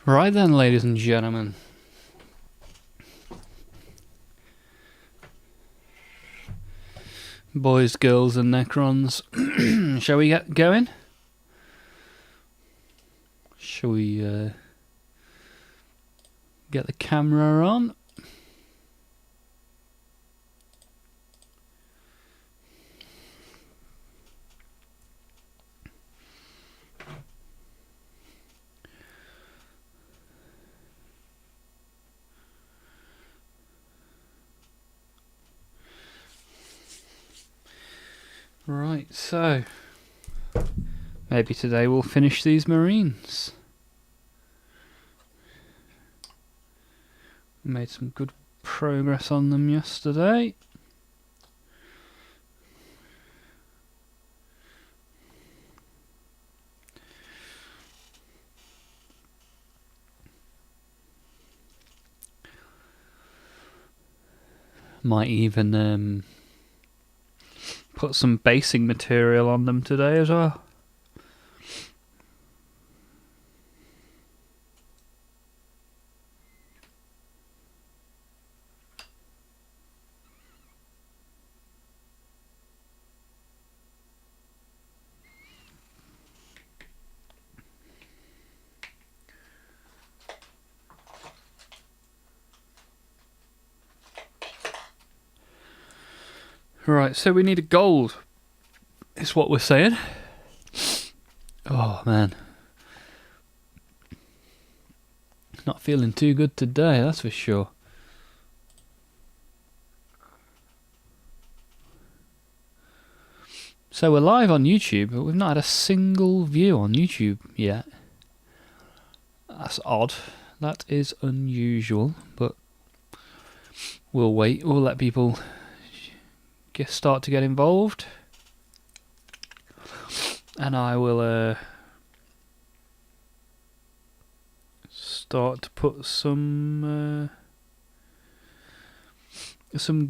Right then, ladies and gentlemen. Boys, girls and Necrons. Shall we get going? Shall we get the camera on? Right, so maybe today we'll finish these Marines. Made some good progress on them yesterday. Might even put some basing material on them today as well. Right, so we need a gold, is what we're saying. Oh man, not feeling too good today, that's for sure. So we're live on YouTube, but we've not had a single view on YouTube yet. That's odd. That is unusual, but we'll wait. We'll let people start to get involved, and I will start to put some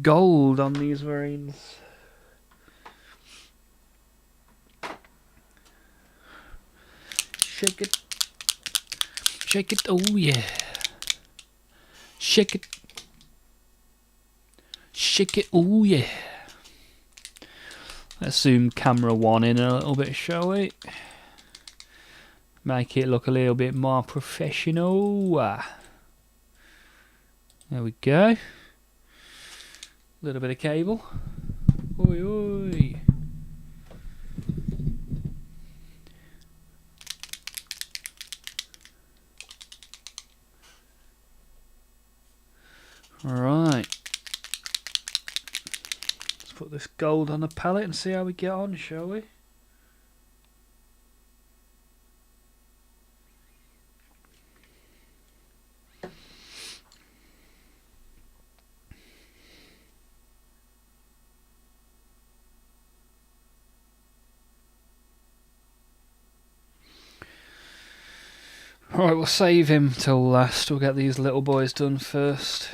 gold on these Marines. Shake it. Shake it, oh yeah. Shake it. Shake it, oh yeah. Let's zoom camera 1 in a little bit, shall we? Make it look a little bit more professional. There we go. A little bit of cable. Oi, oi. Right. Let's put this gold on the pallet and see how we get on, shall we? Right, we'll save him till last. We'll get these little boys done first.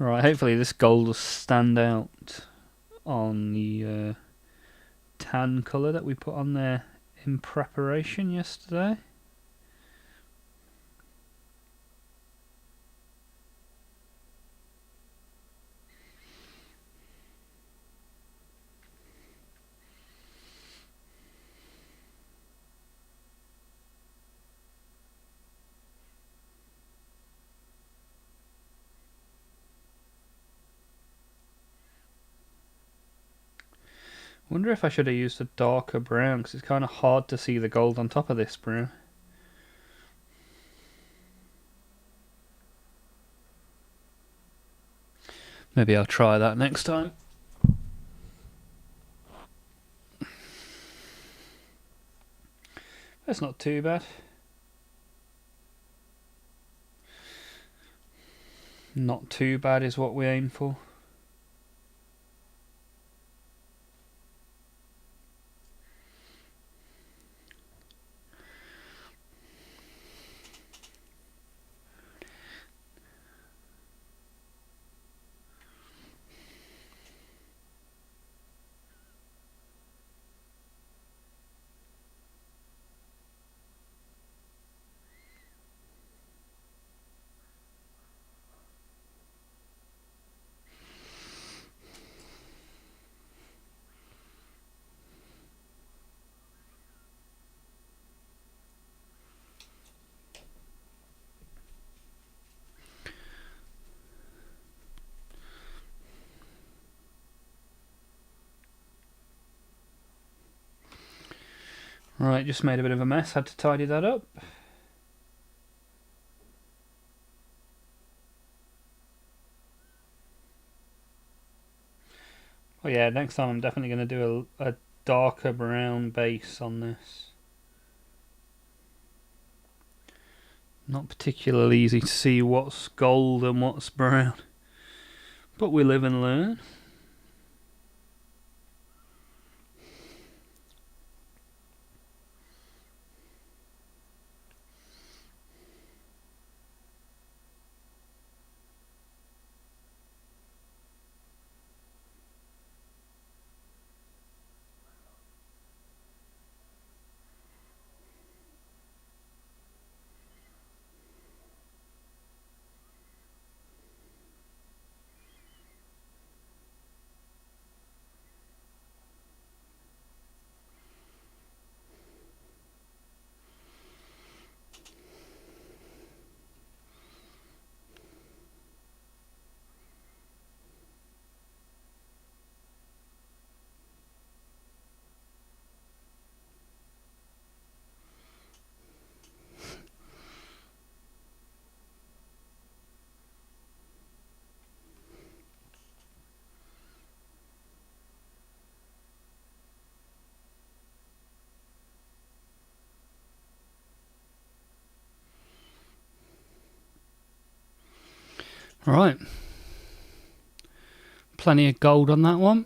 Right, hopefully this gold will stand out on the tan colour that we put on there in preparation yesterday. Wonder if I should have used a darker brown, because it's kind of hard to see the gold on top of this brown. Maybe I'll try that next time. That's not too bad. Not too bad is what we aim for. Right, just made a bit of a mess, had to tidy that up. Oh yeah, next time I'm definitely going to do a darker brown base on this. Not particularly easy to see what's gold and what's brown, but we live and learn. Right, plenty of gold on that one.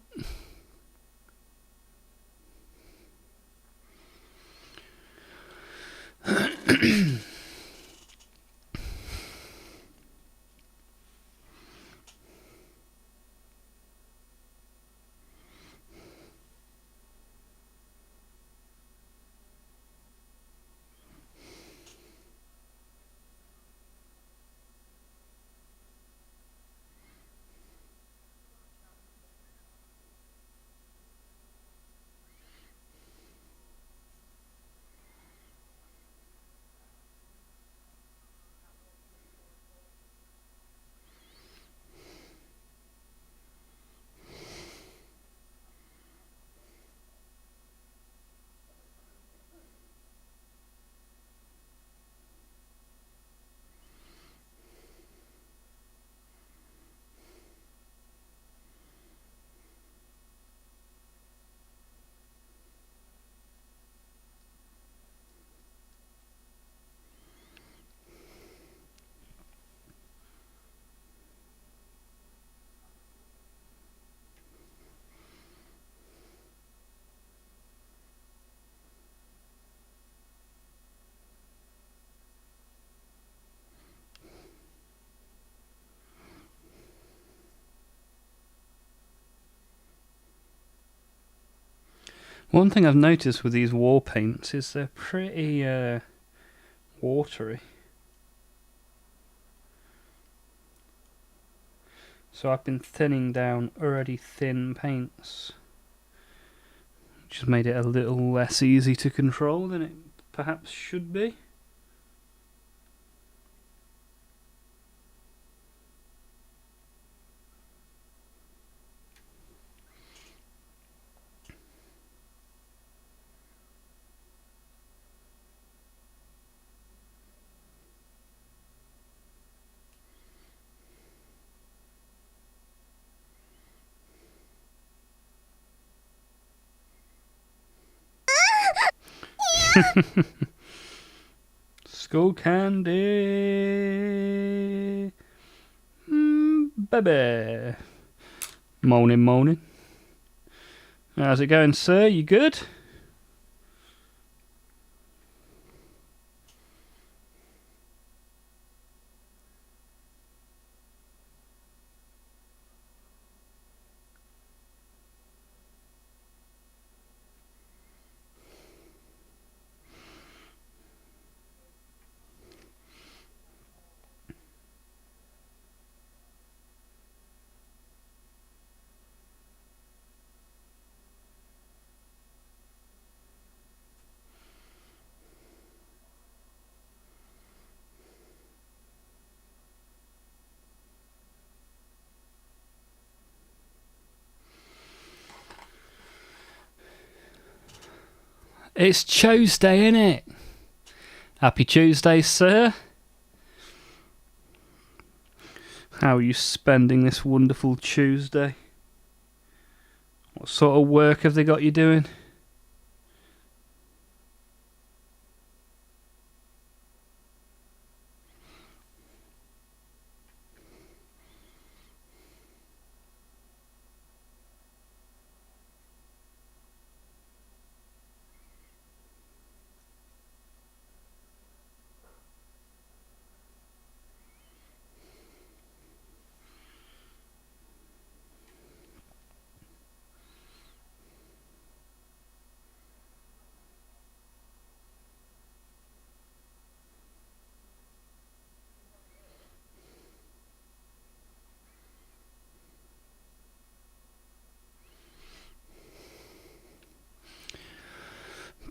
One thing I've noticed with these war paints is they're pretty watery. So I've been thinning down already thin paints, which has made it a little less easy to control than it perhaps should be. Skull candy, baby. Morning. How's it going, sir? You good? It's Tuesday, innit? Happy Tuesday, sir. How are you spending this wonderful Tuesday? What sort of work have they got you doing?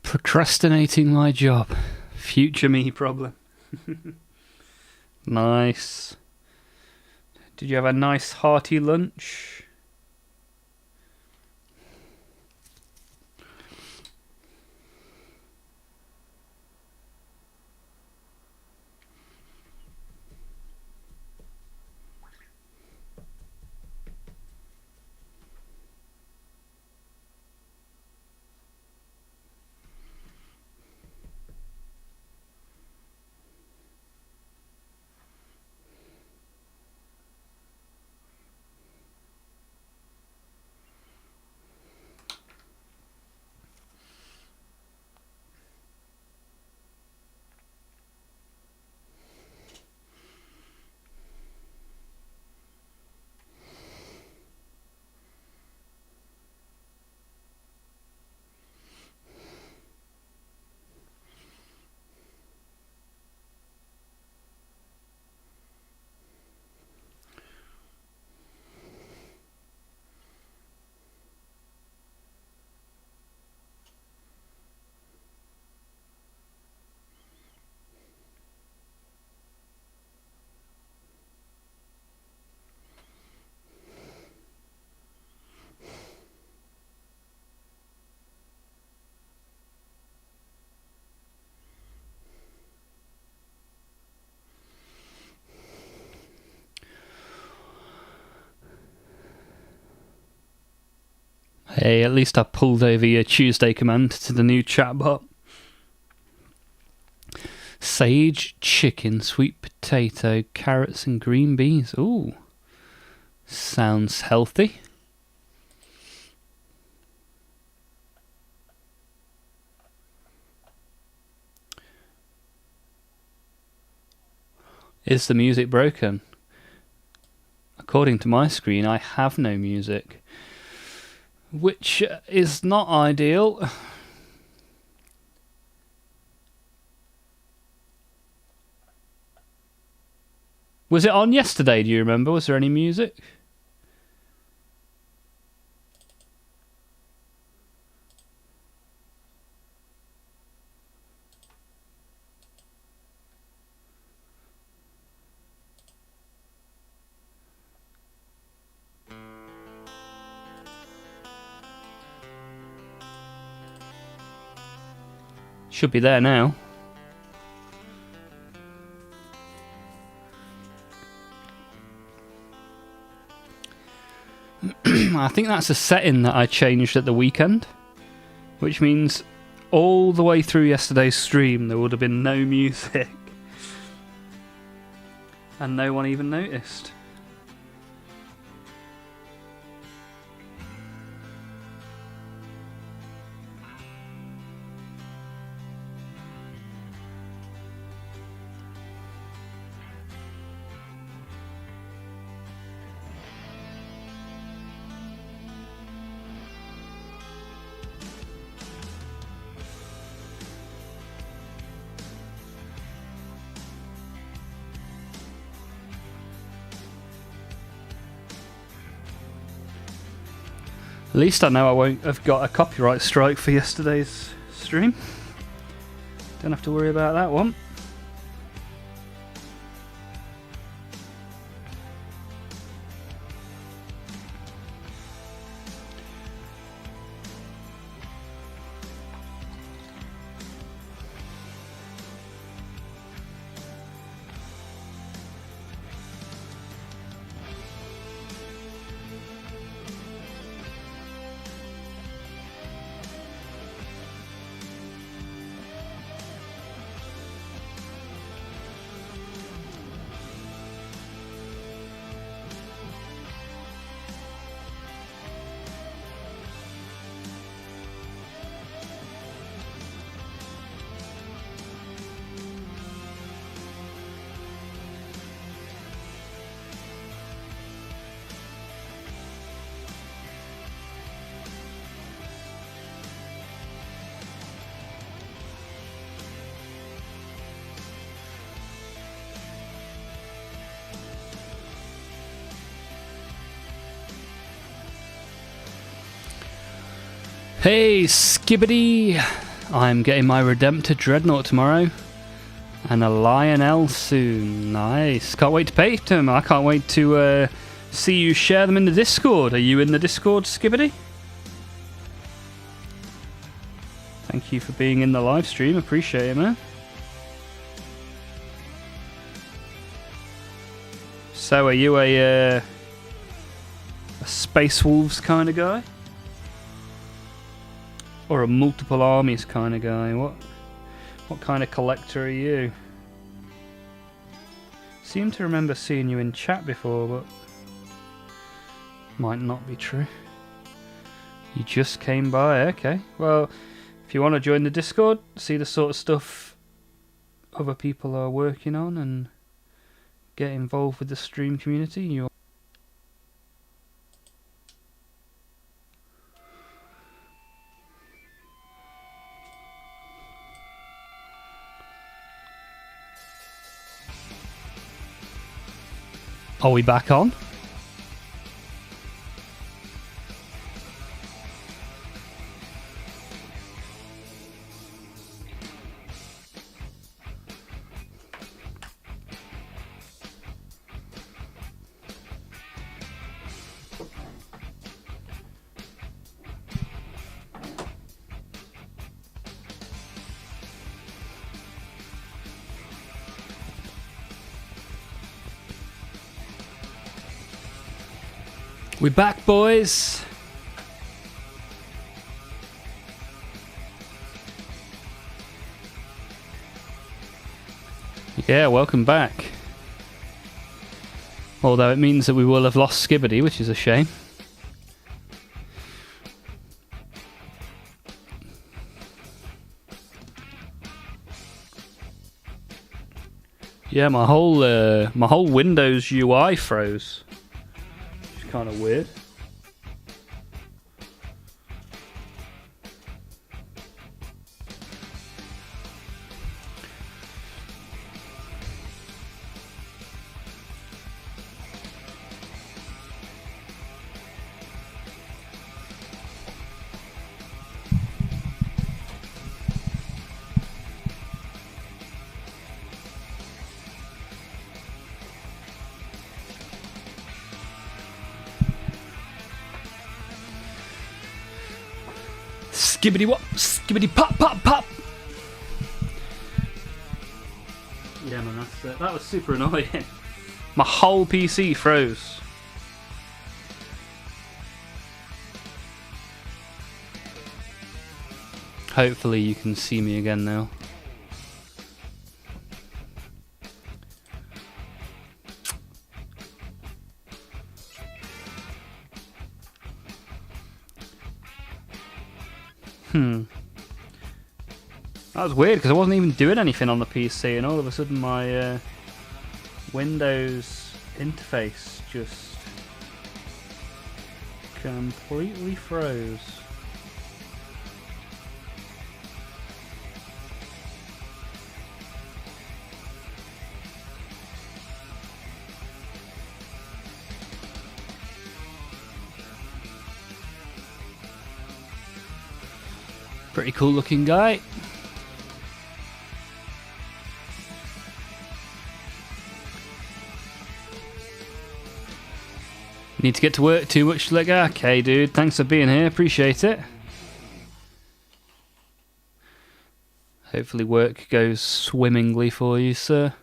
Procrastinating my job. Future me problem. Nice. Did you have a nice hearty lunch? Hey, at least I pulled over your Tuesday command to the new chatbot. Sage, chicken, sweet potato, carrots and green beans. Ooh, sounds healthy. Is the music broken? According to my screen, I have no music, which is not ideal. Was it on yesterday, do you remember? Was there any music? Should be there now. I think that's a setting that I changed at the weekend, which means all the way through yesterday's stream there would have been no music and no one even noticed. At least I know I won't have got a copyright strike for yesterday's stream. Don't have to worry about that one. Hey, Skibbity! I'm getting my Redemptor Dreadnought tomorrow. And a Lionel soon. Nice. Can't wait to paint them. I can't wait to see you share them in the Discord. Are you in the Discord, Skibbity? Thank you for being in the live stream. Appreciate it, man. So, are you a Space Wolves kind of guy? Or a multiple armies kind of guy? What kind of collector are you? Seem to remember seeing you in chat before, but might not be true. You just came by, okay. Well, if you want to join the Discord, see the sort of stuff other people are working on and get involved with the stream community, you're Are we back on? We back, boys. Yeah, welcome back. Although it means that we will have lost Skibbity, which is a shame. Yeah, my whole Windows UI froze. Kind of weird. Skibbity what? Skibbity pop pop pop! Yeah man, that was super annoying. My whole PC froze. Hopefully you can see me again now. That was weird because I wasn't even doing anything on the PC and all of a sudden my Windows interface just completely froze. Pretty cool looking guy. Need to get to work, too much to let go. Okay, dude, thanks for being here, appreciate it. Hopefully work goes swimmingly for you, sir.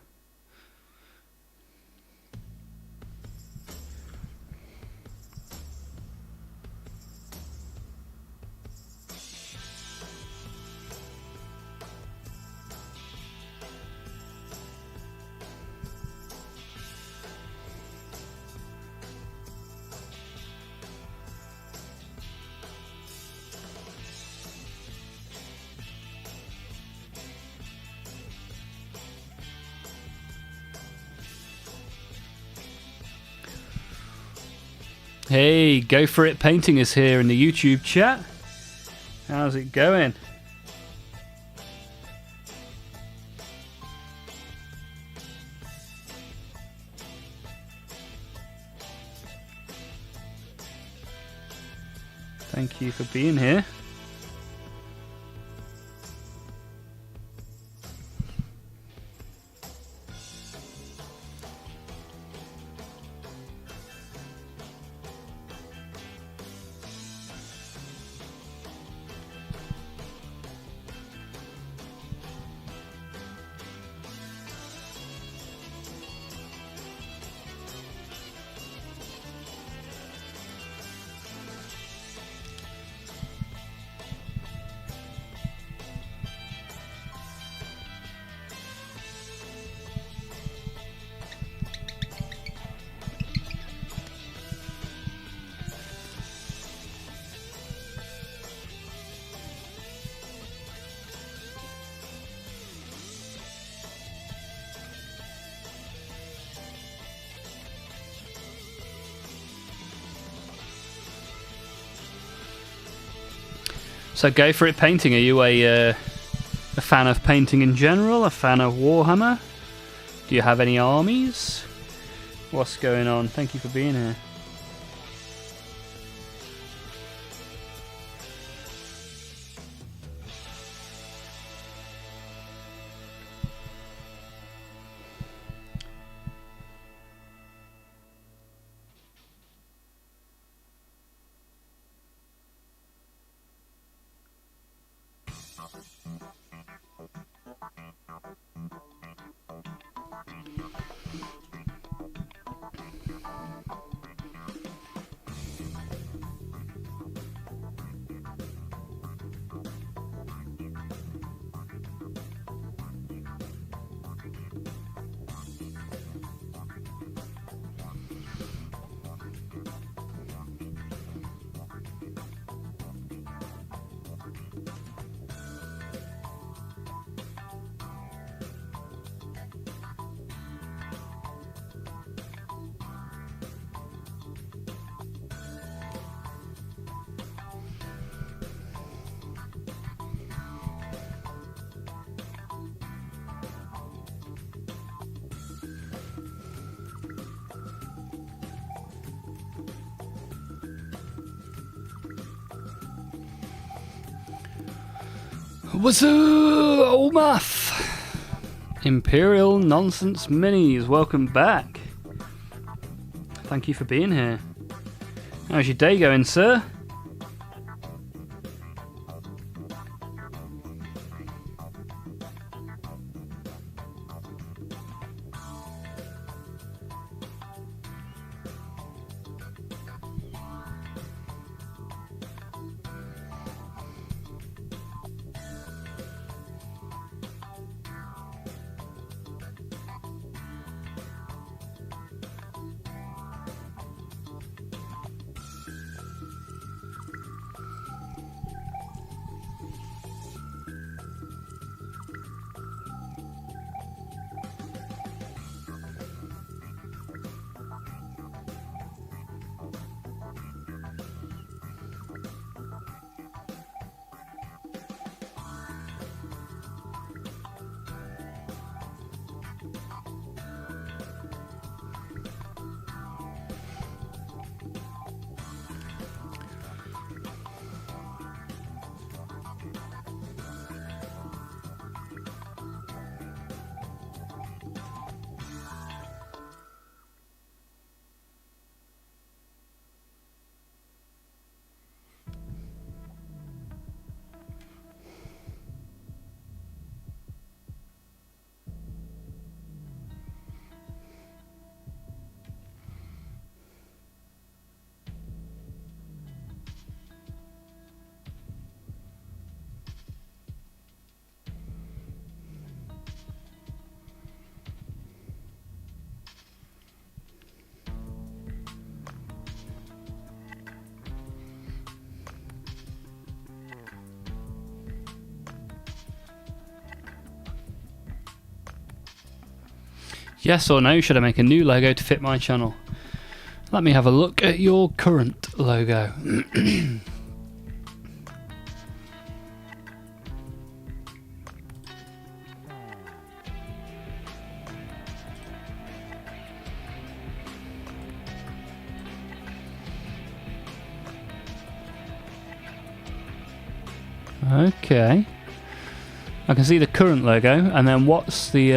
Hey, Go For It Painting is here in the YouTube chat. How's it going? Thank you for being here. So go for it painting. Are you a fan of painting in general? A fan of Warhammer? Do you have any armies? What's going on? Thank you for being here. What's up, old math? Imperial Nonsense Minis, welcome back. Thank you for being here. How's your day going, sir? Yes or no, should I make a new logo to fit my channel? Let me have a look at your current logo. Okay. I can see the current logo, and then what's the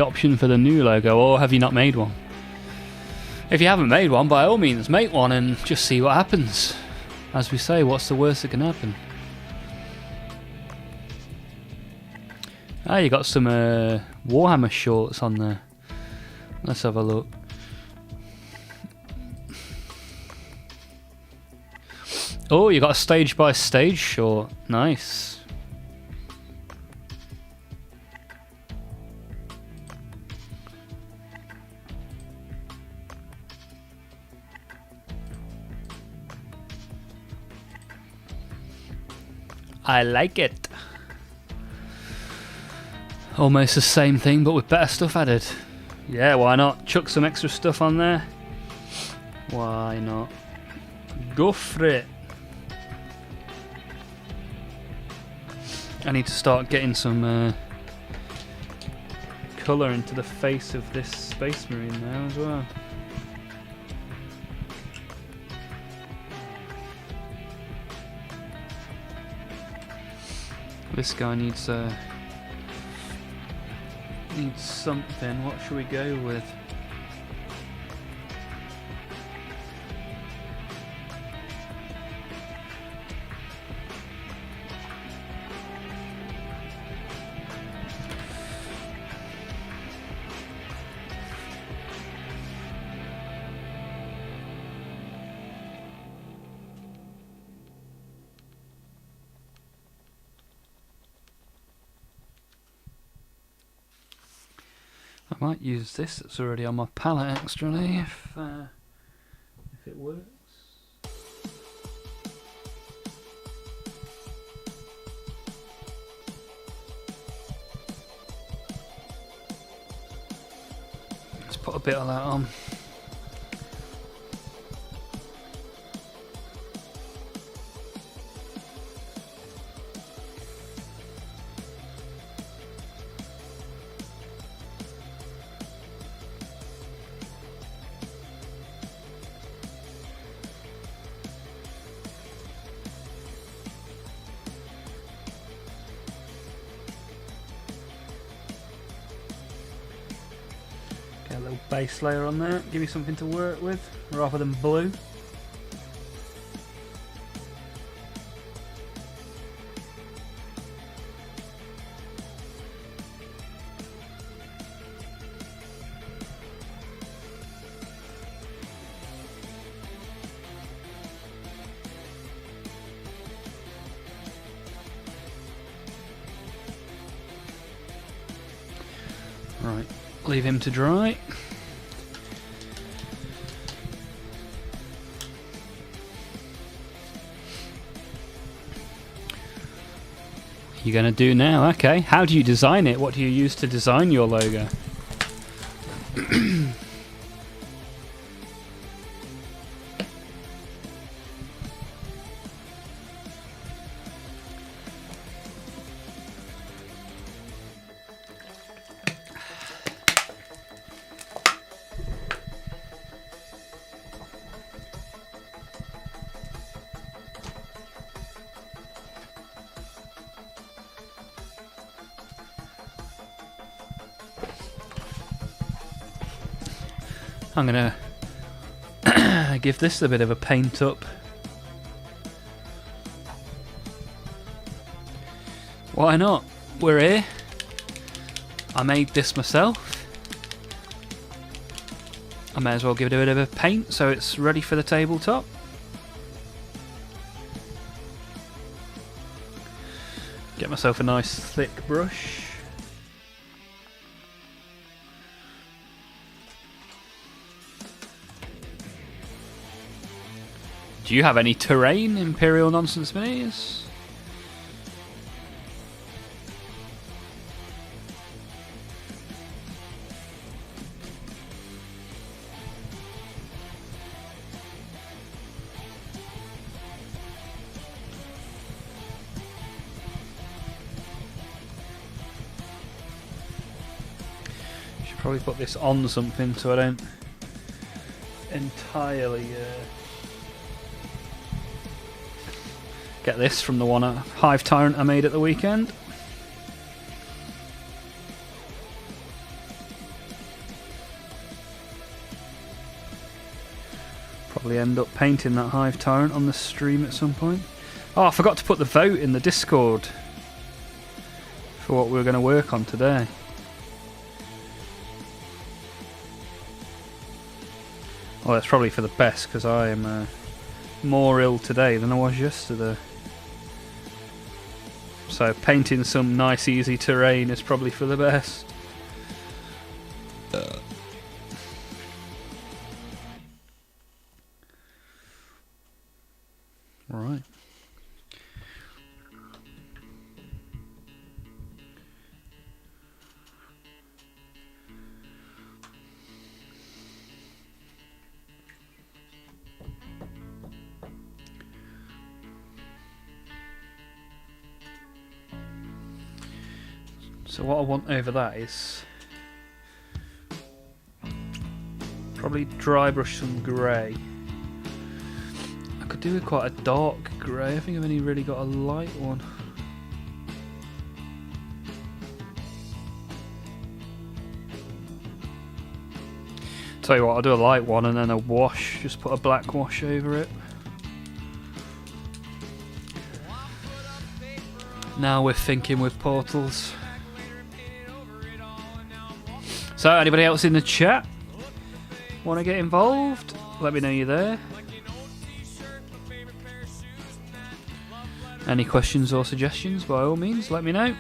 option for the new logo, or have you not made one? If you haven't made one, by all means make one and just see what happens. As we say, what's the worst that can happen? Ah, you got some Warhammer shorts on there. Let's have a look. Oh, you got a stage by stage short. Nice. I like it. Almost the same thing, but with better stuff added. Yeah, why not? Chuck some extra stuff on there. Why not? Go for it. I need to start getting some colour into the face of this Space Marine now as well. This guy needs something. What should we go with? I might use this that's already on my palette actually, if it works. Let's put a bit of that on. Get a little base layer on there, give me something to work with rather than blue. Right, leave him to dry. You're going to do now, okay. How do you design it? What do you use to design your logo? I'm going to give this a bit of a paint up. Why not? We're here. I made this myself. I may as well give it a bit of a paint so it's ready for the tabletop. Get myself a nice thick brush. Do you have any terrain, Imperial Nonsense Minis? Should probably put this on something so I don't entirely get this from the one Hive Tyrant I made at the weekend. Probably end up painting that Hive Tyrant on the stream at some point. Oh, I forgot to put the vote in the Discord for what we were going to work on today. Well, that's probably for the best because I am more ill today than I was yesterday. So painting some nice easy terrain is probably for the best. Right. So what I want over that is probably dry brush some grey. I could do with quite a dark grey. I think I've only really got a light one. Tell you what, I'll do a light one and then a wash. Just put a black wash over it. Now we're thinking with portals. So, anybody else in the chat want to get involved? Let me know you're there. Any questions or suggestions, by all means, let me know.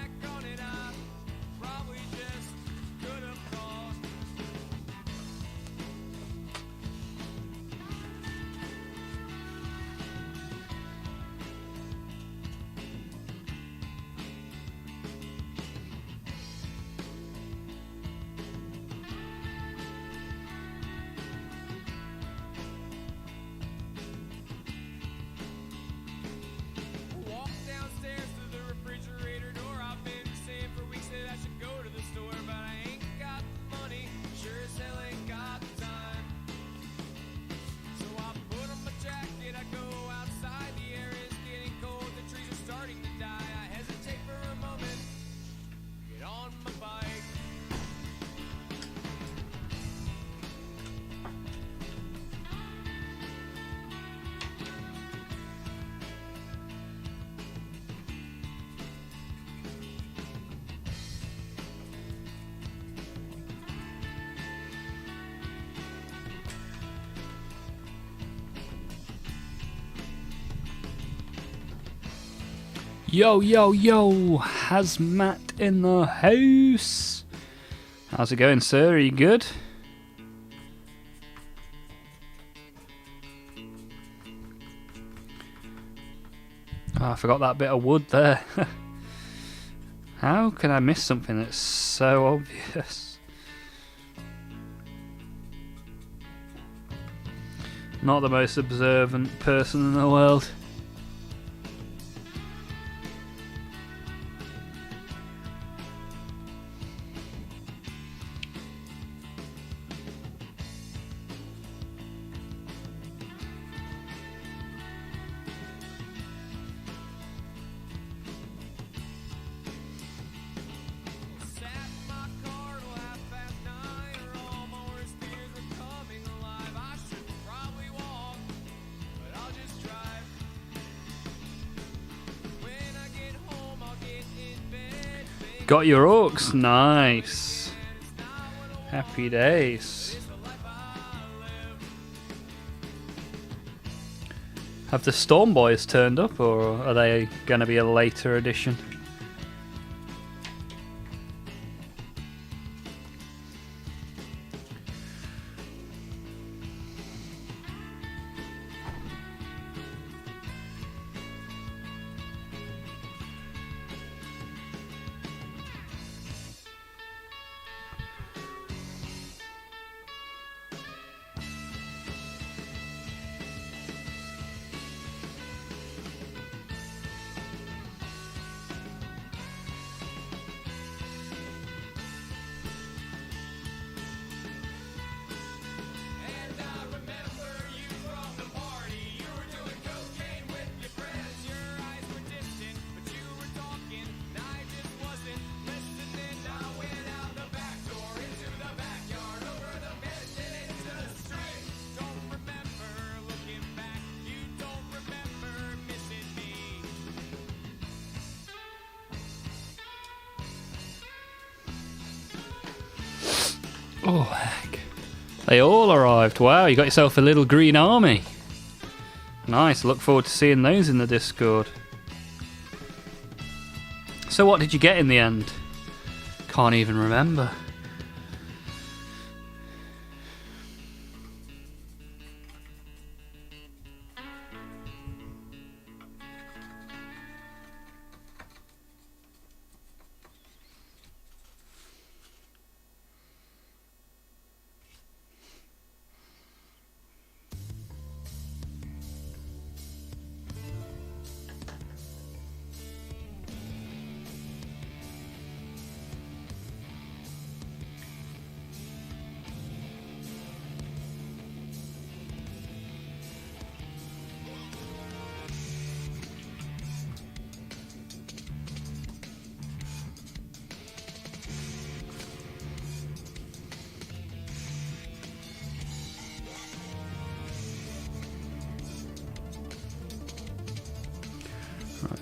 Yo, yo, yo, Hazmat in the house. How's it going, sir? Are you good? Oh, I forgot that bit of wood there. How can I miss something that's so obvious? Not the most observant person in the world. Got your orcs? Nice. Happy days. Have the Storm Boys turned up, or are they going to be a later edition? Oh, heck. They all arrived. Wow, you got yourself a little green army. Nice, look forward to seeing those in the Discord. So what did you get in the end? Can't even remember.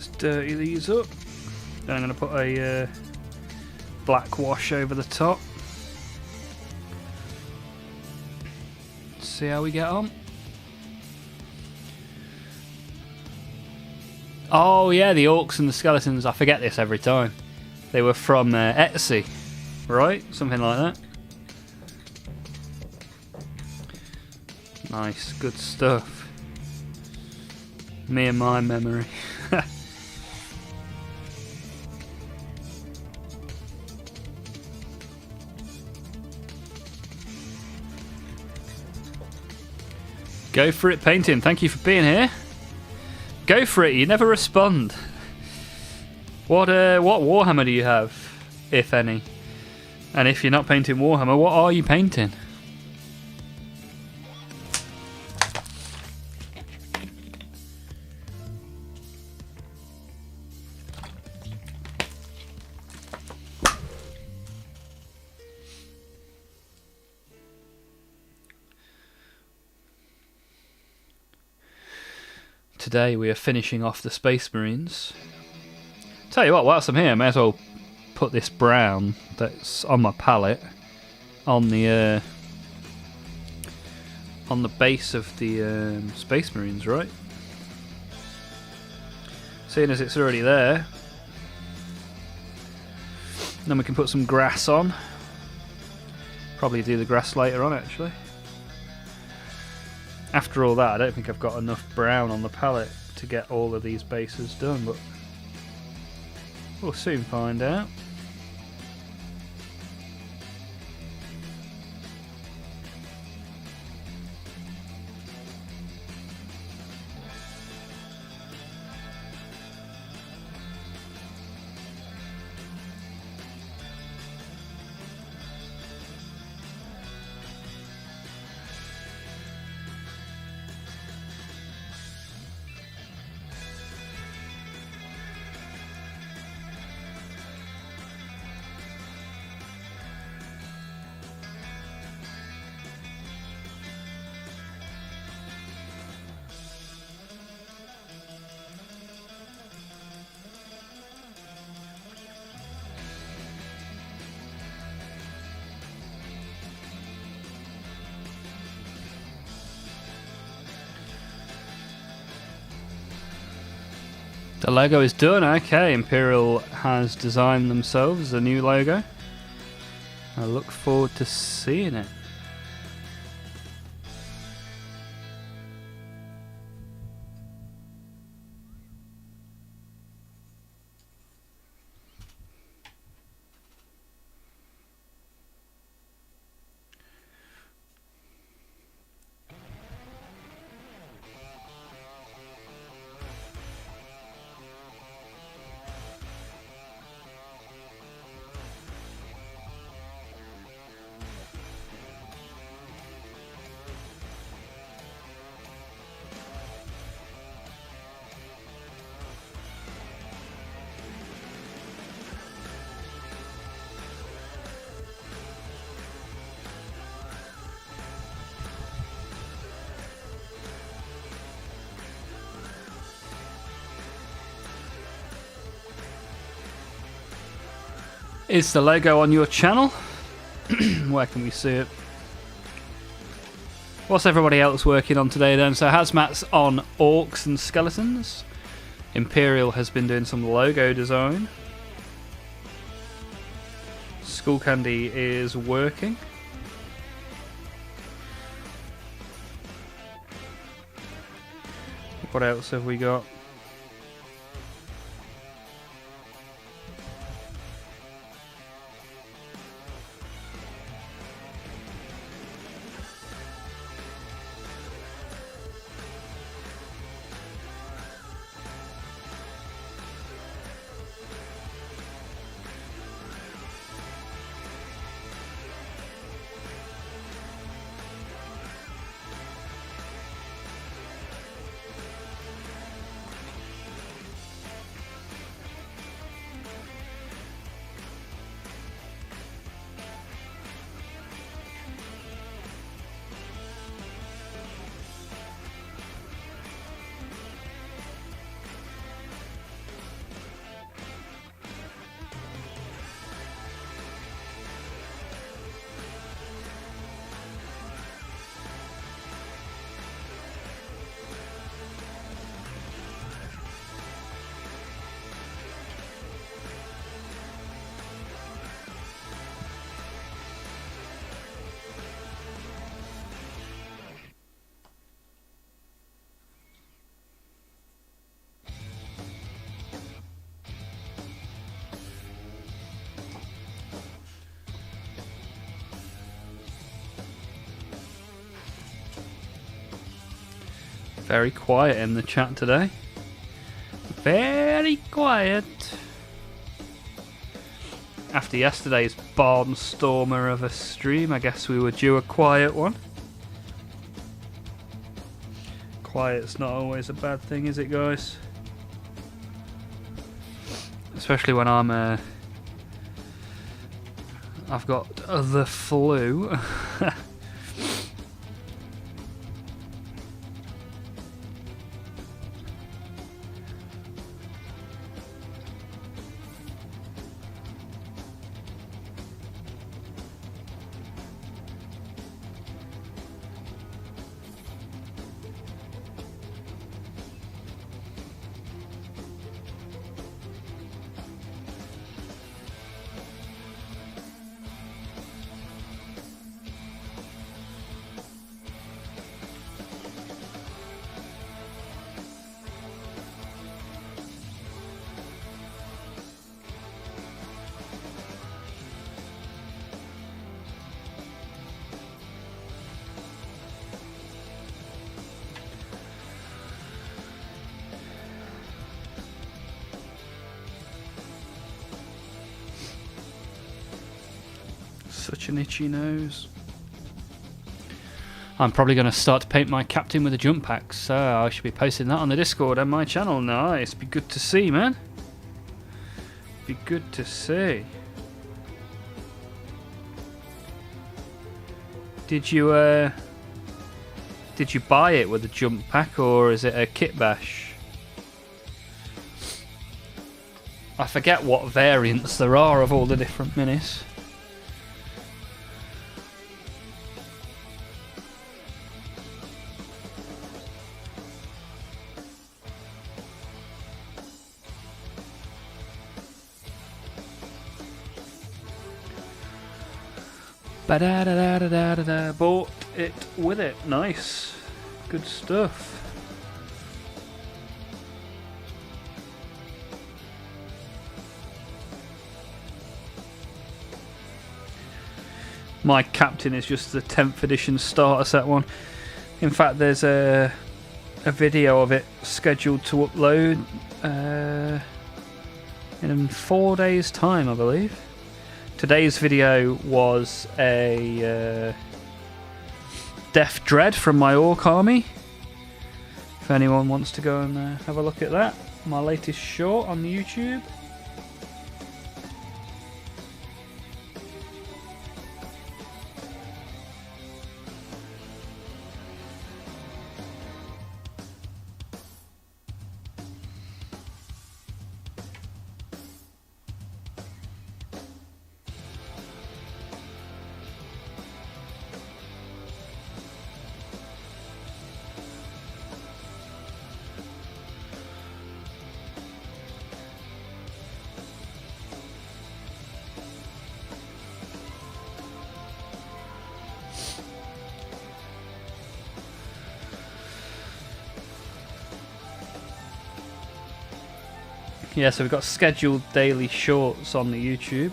Let's dirty these up. Then I'm going to put a black wash over the top. See how we get on. Oh yeah, the orcs and the skeletons. I forget this every time. They were from Etsy, right? Something like that. Nice, good stuff. Me and my memory. Go for it, Painting. Thank you for being here. Go for it. You never respond. What Warhammer do you have, if any? And if you're not painting Warhammer, what are you painting? Today we are finishing off the Space Marines. Tell you what, whilst I'm here, I may as well put this brown that's on my palette on the base of the Space Marines, right? Seeing as it's already there, then we can put some grass on. Probably do the grass later on, actually. After all that, I don't think I've got enough brown on the palette to get all of these bases done, but we'll soon find out. The logo is done. Okay, Imperial has designed themselves a new logo. I look forward to seeing it. Is the logo on your channel? Where can we see it? What's everybody else working on today then? So Hazmat's on orcs and skeletons. Imperial has been doing some logo design. Skull Candy is working. What else have we got? Very quiet in the chat today. Very quiet. After yesterday's barnstormer of a stream, I guess we were due a quiet one. Quiet's not always a bad thing, is it, guys? Especially when I've got the flu. Such an itchy nose. I'm probably going to start to paint my captain with a jump pack, so I should be posting that on the Discord and my channel. Nice, be good to see, man. Be good to see. Did you buy it with a jump pack, or is it a kit bash? I forget what variants there are of all the different minis. Ba-da-da-da-da-da-da. Bought it with it. Nice. Good stuff. My captain is just the 10th edition starter set one. In fact, there's a video of it scheduled to upload in 4 days' time, I believe. Today's video was a Death Dread from my Orc army. If anyone wants to go and have a look at that, my latest short on the YouTube. Yeah, so we've got scheduled daily shorts on the YouTube.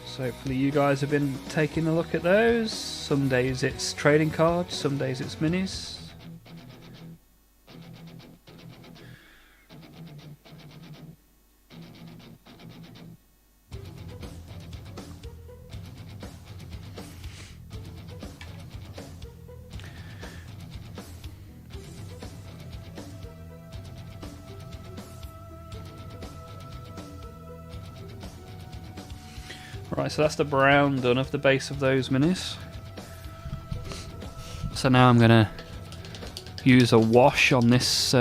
So hopefully you guys have been taking a look at those. Some days it's trading cards, some days it's minis. Right, so that's the brown done of the base of those minis. So now I'm going to use a wash on this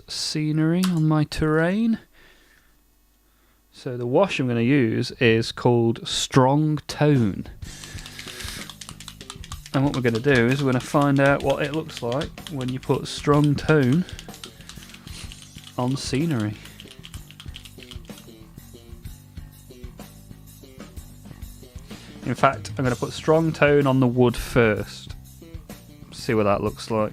scenery, on my terrain. So the wash I'm going to use is called Strong Tone. And what we're going to do is we're going to find out what it looks like when you put Strong Tone on scenery. In fact, I'm going to put Strong Tone on the wood first. See what that looks like.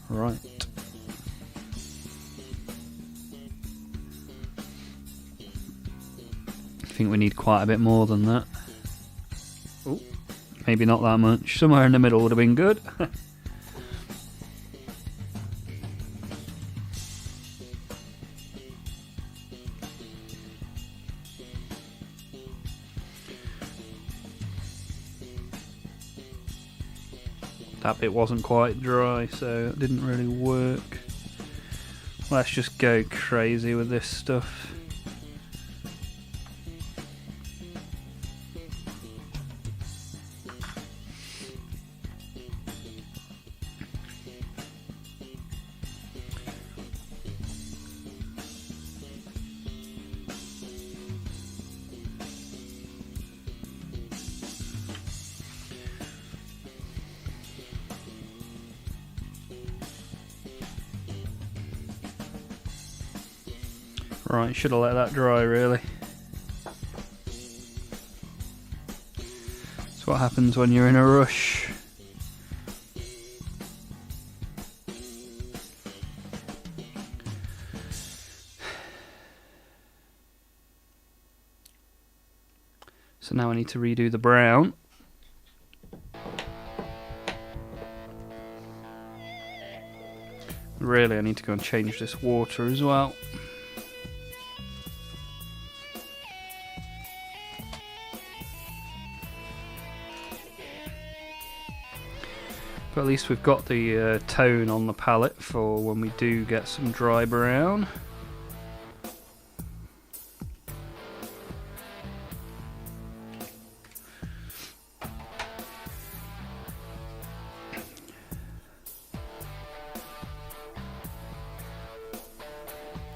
Right. think we need quite a bit more than that. Ooh, maybe not that much. Somewhere in the middle would have been good. That bit wasn't quite dry, so it didn't really work. Let's just go crazy with this stuff. Right, should have let that dry really. That's what happens when you're in a rush. So now I need to redo the brown. Really, I need to go and change this water as well. But at least we've got the tone on the palette for when we do get some dry brown.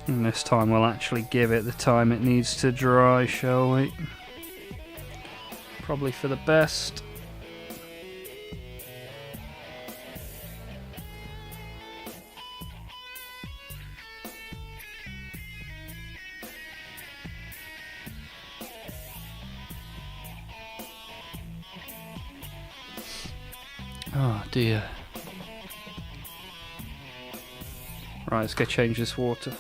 And this time we'll actually give it the time it needs to dry, shall we? Probably for the best. Oh dear. Right, let's go change this water.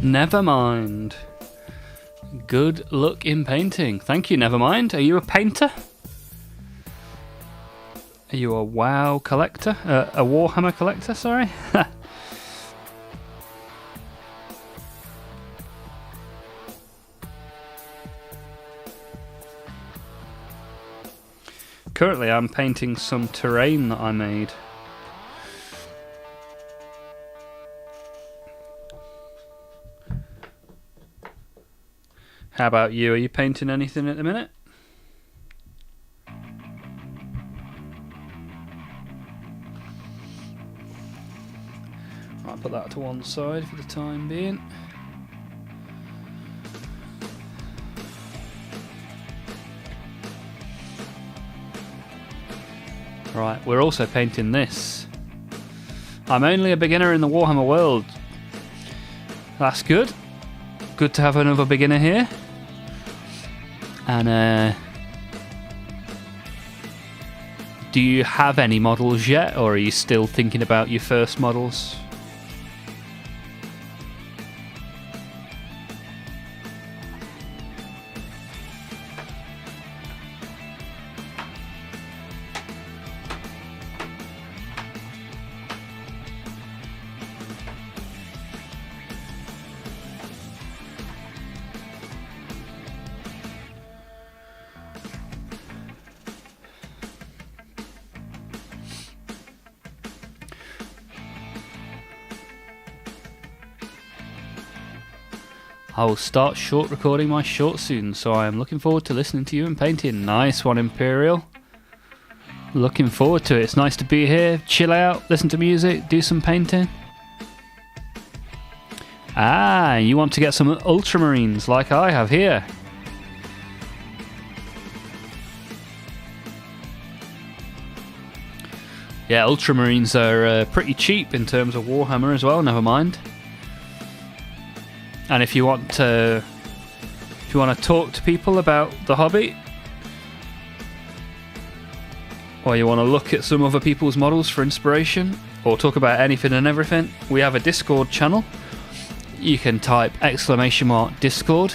Never mind. Good luck in painting. Thank you, Nevermind. Are you a painter? Are you a WoW collector? A Warhammer collector, sorry? Currently I'm painting some terrain that I made. How about you? Are you painting anything at the minute? I'll put that to one side for the time being. Right, we're also painting this. I'm only a beginner in the Warhammer world. That's good. Good to have another beginner here. And do you have any models yet, or are you still thinking about your first models? I will start short recording my short soon, so I am looking forward to listening to you and painting. Nice one, Imperial. Looking forward to it. It's nice to be here, chill out, listen to music, do some painting. Ah, you want to get some ultramarines like I have here. Yeah, ultramarines are pretty cheap in terms of Warhammer as well, never mind. And if you want to talk to people about the hobby, or you want to look at some other people's models for inspiration, or talk about anything and everything, we have a Discord channel. You can type !Discord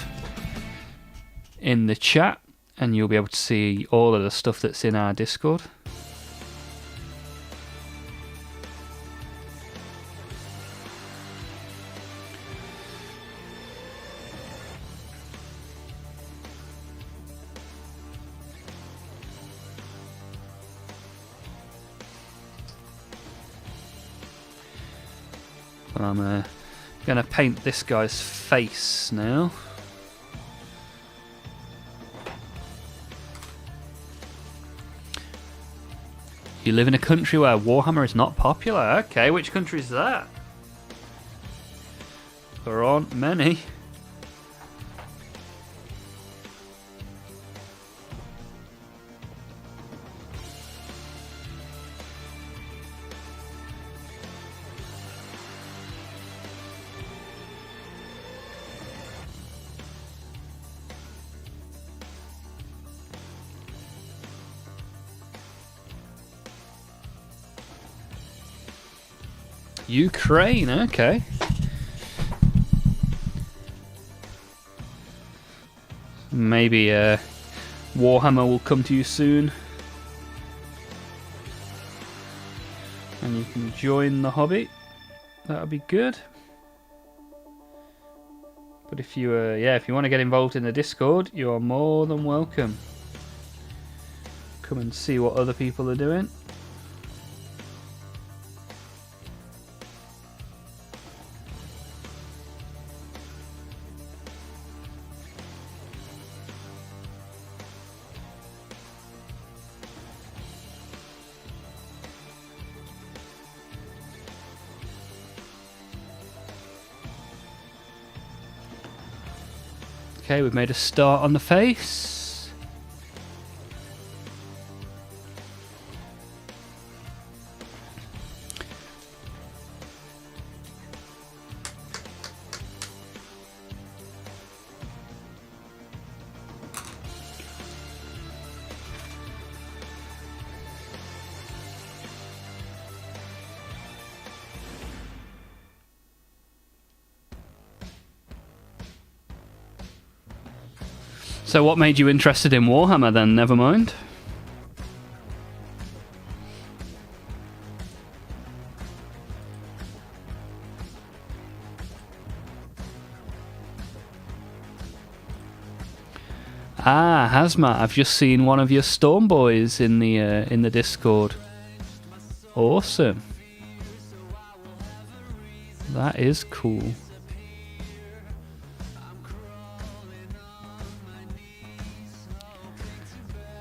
in the chat and you'll be able to see all of the stuff that's in our Discord. I'm going to paint this guy's face now. You live in a country where Warhammer is not popular? Okay, which country is that? There aren't many. Ukraine, okay. Maybe Warhammer will come to you soon. And you can join the hobby. That would be good. But if you if you want to get involved in the Discord, you are more than welcome. Come and see what other people are doing. Okay, we've made a start on the face. So what made you interested in Warhammer then? Never mind. Ah, Hazmat, I've just seen one of your Storm Boys in the Discord. Awesome. That is cool.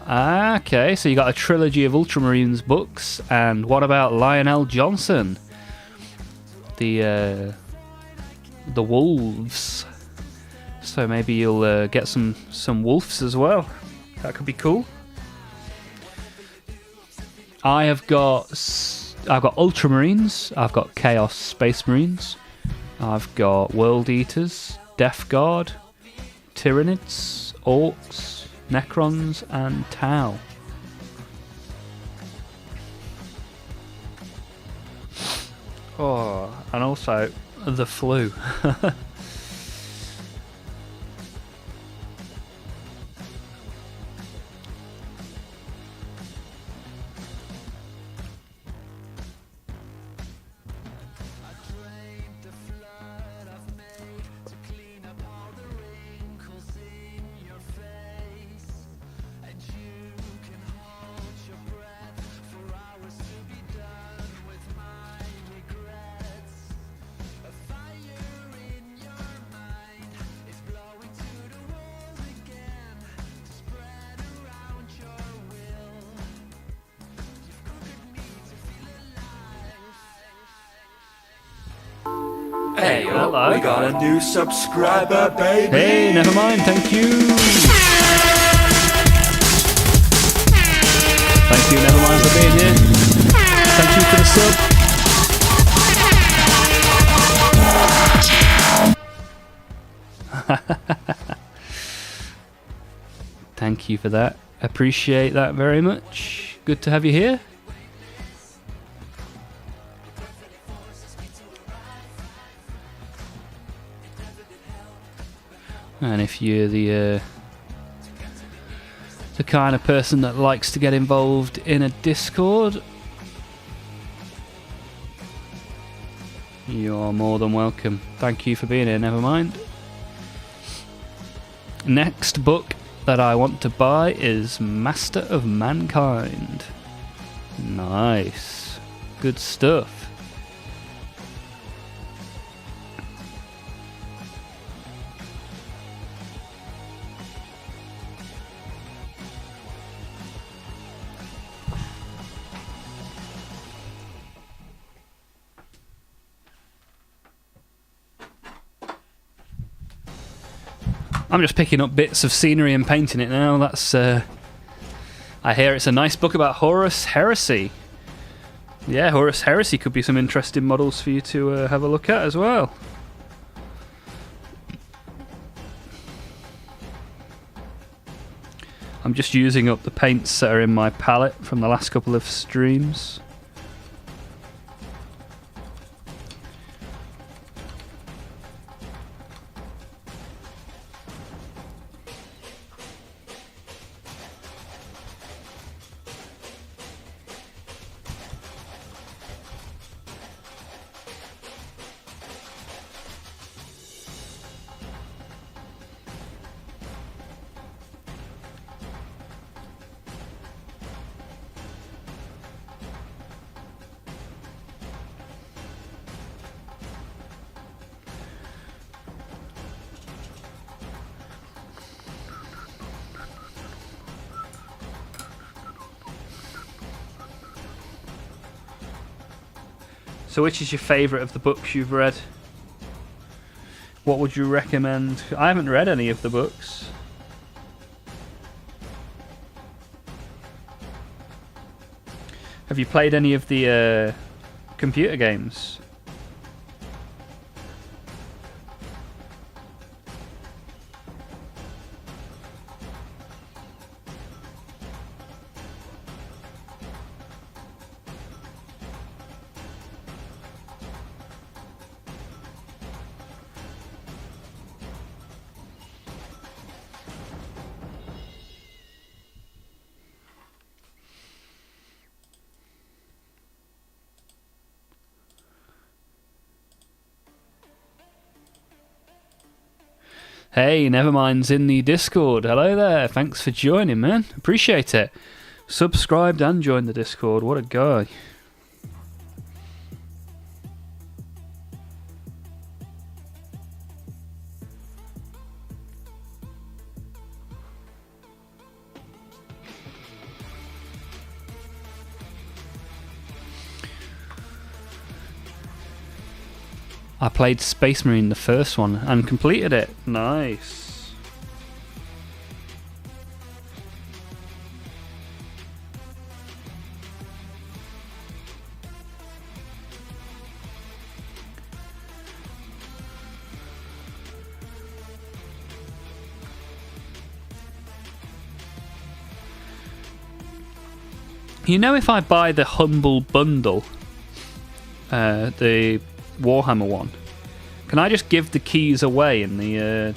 Ah, okay, so you got a trilogy of Ultramarines books, and what about Lionel Johnson? The wolves. So maybe you'll get some wolves as well. That could be cool. I've got Ultramarines. I've got Chaos Space Marines. I've got World Eaters, Death Guard, Tyranids, Orcs, Necrons, and Tau. Oh, and also the flu. Hey, hello. We got a new subscriber, baby. Hey, never mind, thank you. Thank you, never mind, for being here. Thank you for the sub. Thank you for that. Appreciate that very much. Good to have you here. And if you're the kind of person that likes to get involved in a Discord, you are more than welcome. Thank you for being here, never mind. Next book that I want to buy is Master of Mankind. Nice. Good stuff. I'm just picking up bits of scenery and painting it now. That's, I hear it's a nice book about Horus Heresy. Yeah, Horus Heresy could be some interesting models for you to have a look at as well. I'm just using up the paints that are in my palette from the last couple of streams. So which is your favourite of the books you've read? What would you recommend? I haven't read any of the books. Have you played any of the computer games? Hey, Nevermind's in the Discord. Hello there. Thanks for joining, man. Appreciate it. Subscribed and joined the Discord. What a guy. I played Space Marine, the first one, and completed it. Nice. You know, if I buy the Humble Bundle, the Warhammer one, can I just give the keys away in the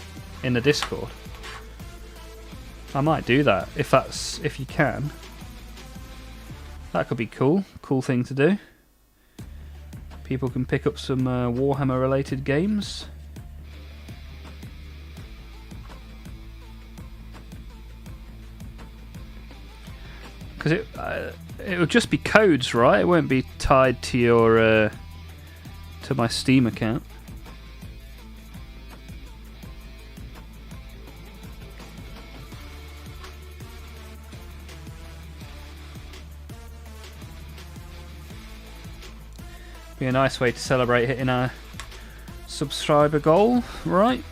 Discord? I might do that if you can. That could be cool. Cool thing to do. People can pick up some Warhammer related games. Because it would just be codes, right? It won't be tied to your to my Steam account. Be a nice way to celebrate hitting our subscriber goal, right?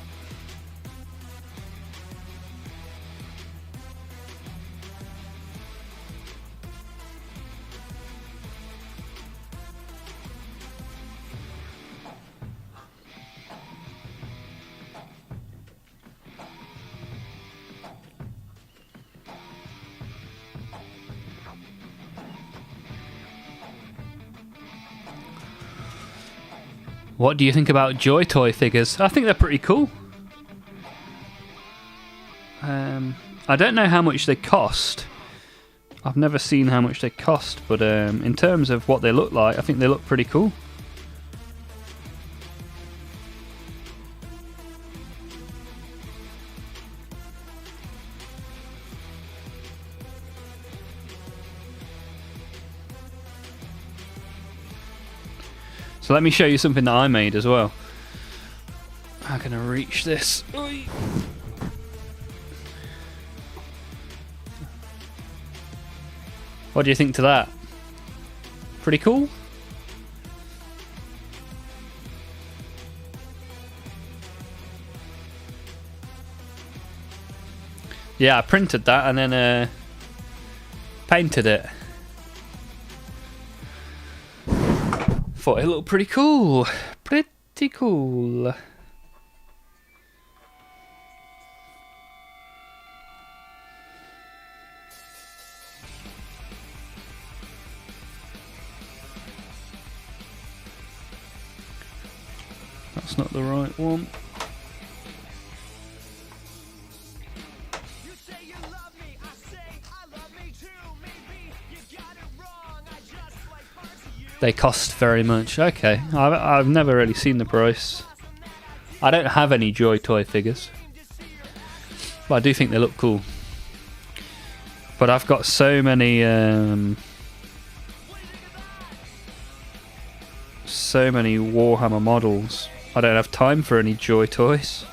What do you think about Joy Toy figures? I think they're pretty cool. I don't know how much they cost. I've never seen how much they cost, but in terms of what they look like, I think they look pretty cool. So let me show you something that I made as well. How can I reach this? Oy. What do you think to that? Pretty cool? Yeah, I printed that and then painted it. Thought it looked pretty cool. Pretty cool. That's not the right one. They cost very much. Okay, I've never really seen the price. I don't have any Joy Toy figures, but I do think they look cool. But I've got so many Warhammer models. I don't have time for any Joy Toys.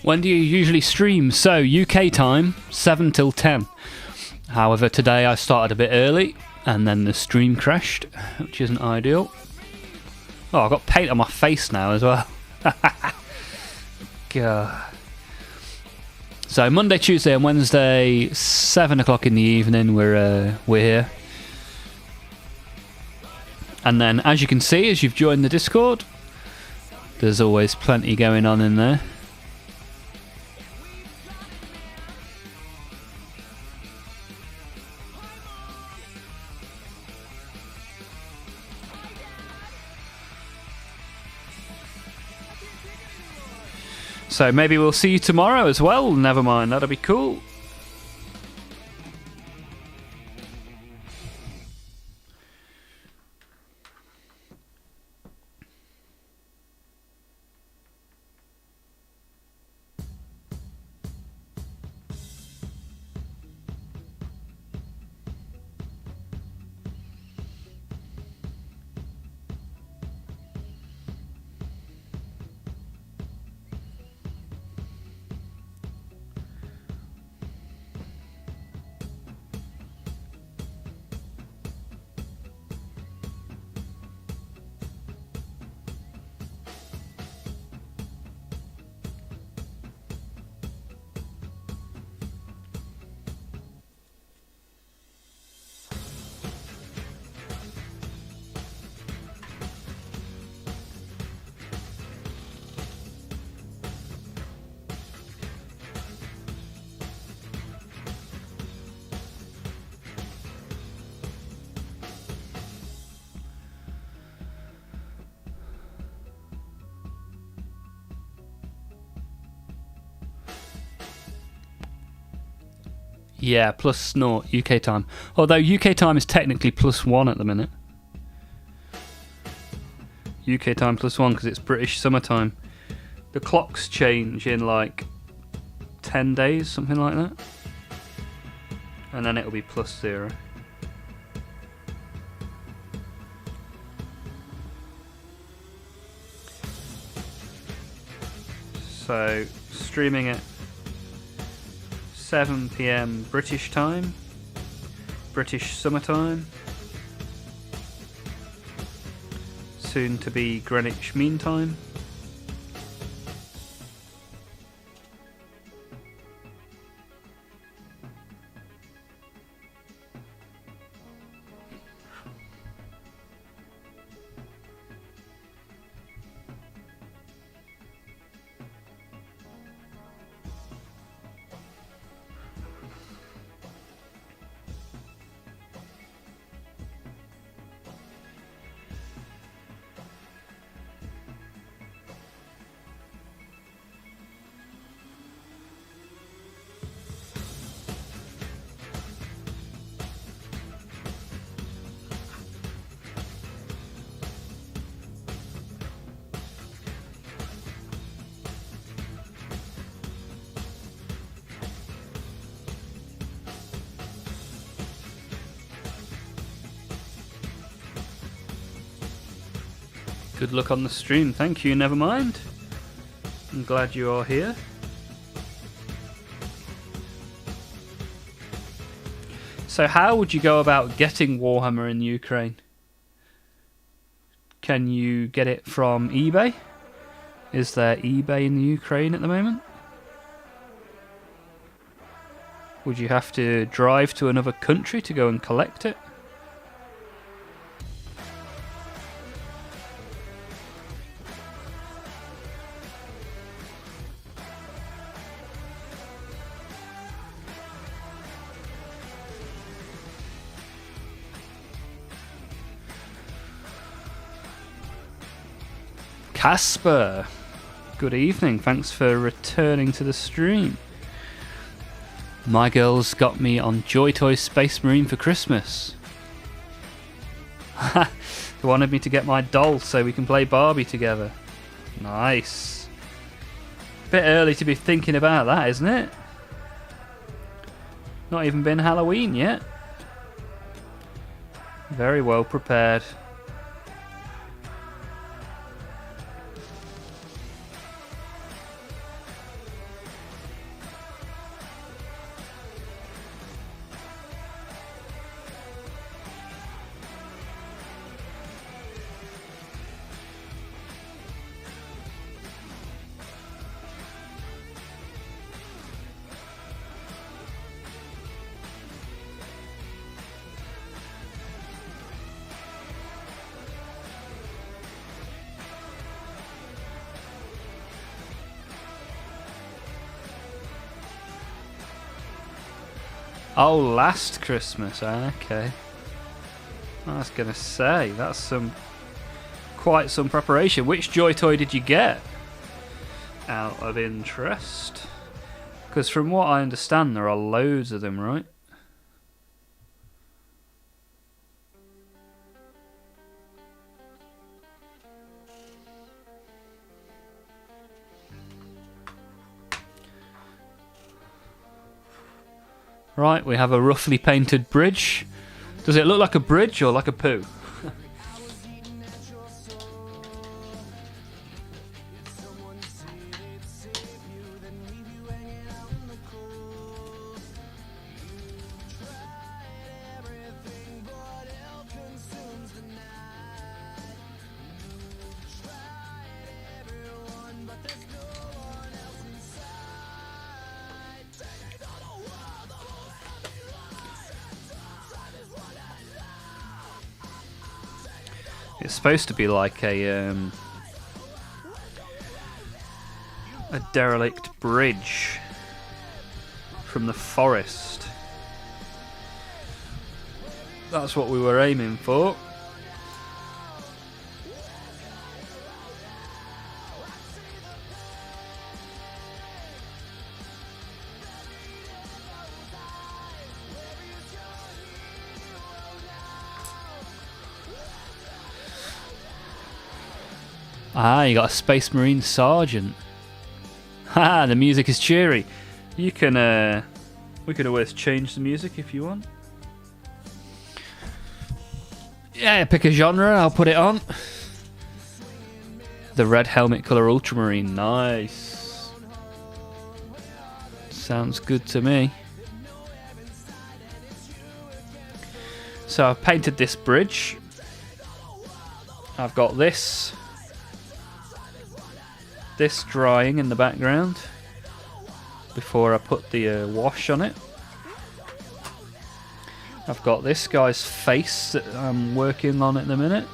When do you usually stream? So, UK time, 7 till 10. However, today I started a bit early, and then the stream crashed, which isn't ideal. Oh, I've got paint on my face now as well. God. So, Monday, Tuesday and Wednesday, 7 o'clock in the evening, we're here. And then, as you can see, as you've joined the Discord, there's always plenty going on in there. So maybe we'll see you tomorrow as well. Never mind, that'll be cool. Yeah, plus naught UK time. Although UK time is technically +1 at the minute. UK time +1 because it's British summertime. The clocks change in like 10 days, something like that. And then it'll be +0. So, streaming at 7 PM British time, British summertime, soon to be Greenwich Mean Time. Good luck on the stream. Thank you, never mind. I'm glad you are here. So how would you go about getting Warhammer in Ukraine? Can you get it from eBay? Is there eBay in the Ukraine at the moment? Would you have to drive to another country to go and collect it? Casper, good evening. Thanks for returning to the stream. My girls got me on Joy Toy Space Marine for Christmas. They wanted me to get my doll so we can play Barbie together. Nice. Bit early to be thinking about that, isn't it? Not even been Halloween yet. Very well prepared. Oh, last Christmas. Okay. I was gonna say that's quite some preparation. Which Joy Toy did you get? Out of interest, because from what I understand, there are loads of them, right? Right, we have a roughly painted bridge. Does it look like a bridge or like a poo? It's supposed to be like a derelict bridge from the forest. That's what we were aiming for. Ah, you got a Space Marine Sergeant. Ha! The music is cheery. You can. We could always change the music if you want. Yeah, pick a genre. I'll put it on. The red helmet color Ultramarine. Nice. Sounds good to me. So I've painted this bridge. I've got this drying in the background before I put the wash on it. I've got this guy's face that I'm working on at the minute.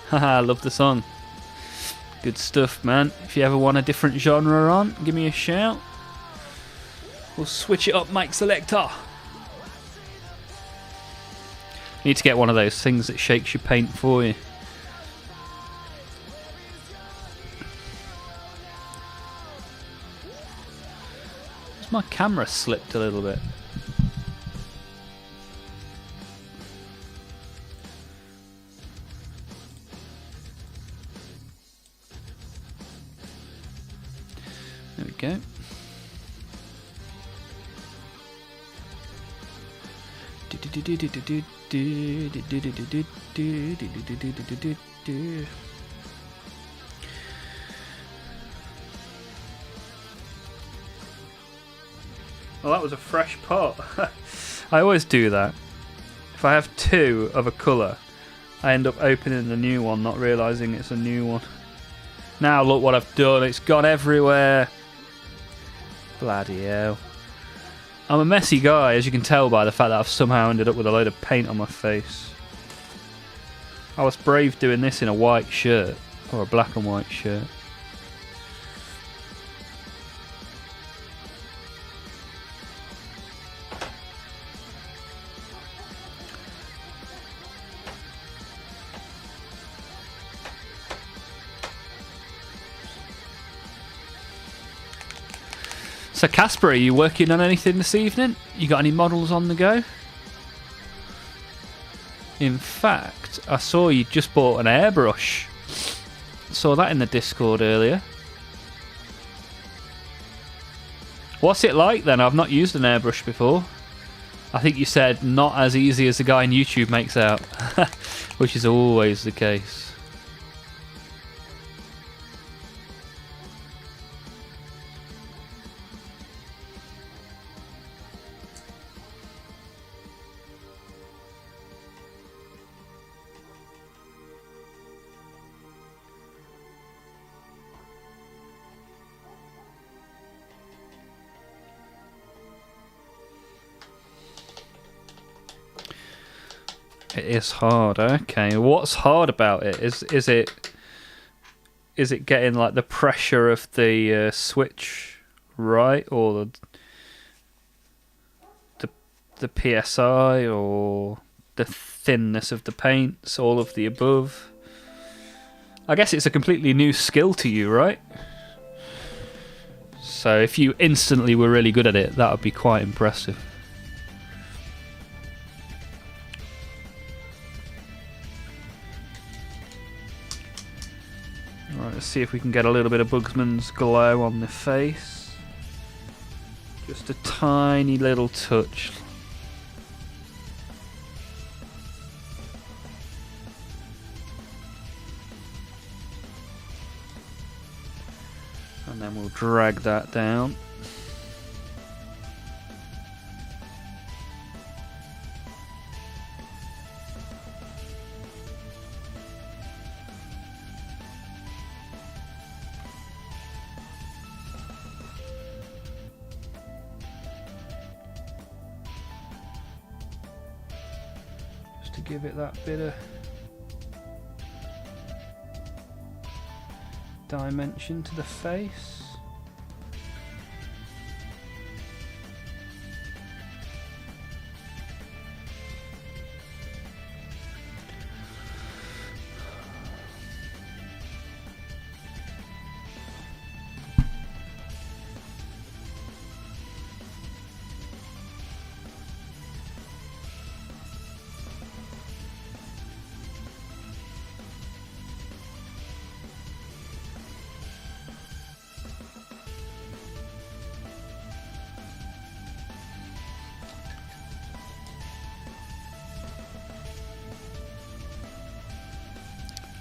Haha, I love the song. Good stuff, man. If you ever want a different genre on, give me a shout. We'll switch it up, Mike Selector. Need to get one of those things that shakes your paint for you. My camera slipped a little bit. There we go. Well, that was a fresh pot. I always do that. If I have two of a colour, I end up opening the new one, not realising it's a new one. Now look what I've done, it's gone everywhere. Bloody hell. I'm a messy guy, as you can tell by the fact that I've somehow ended up with a load of paint on my face. I was brave doing this in a white shirt, or a black and white shirt. So Casper, are you working on anything this evening? You got any models on the go? In fact, I saw you just bought an airbrush. Saw that in the Discord earlier. What's it like then? I've not used an airbrush before. I think you said not as easy as the guy on YouTube makes out. Which is always the case. It is hard, okay. What's hard about it? Is it getting like the pressure of the switch right, or the PSI, or the thinness of the paints, all of the above? I guess it's a completely new skill to you, right? So if you instantly were really good at it, that would be quite impressive. Right, let's see if we can get a little bit of Bugsman's glow on the face. Just a tiny little touch. And then we'll drag that down. To give it that bit of dimension to the face.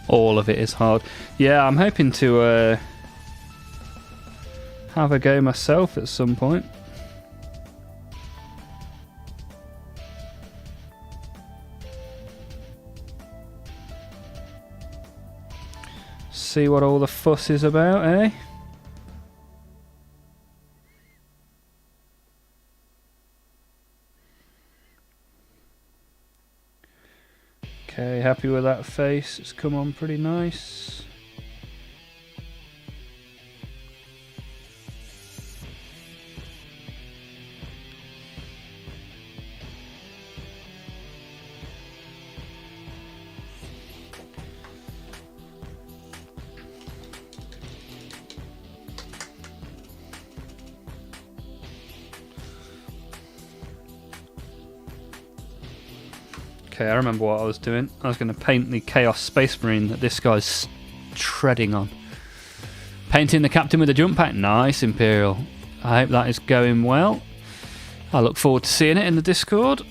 All of it is hard. Yeah, I'm hoping to have a go myself at some point. See what all the fuss is about, eh? Okay, happy with that face. It's come on pretty nice. Okay, I remember what I was doing. I was going to paint the Chaos Space Marine that this guy's treading on. Painting the captain with a jump pack. Nice, Imperial. I hope that is going well. I look forward to seeing it in the Discord.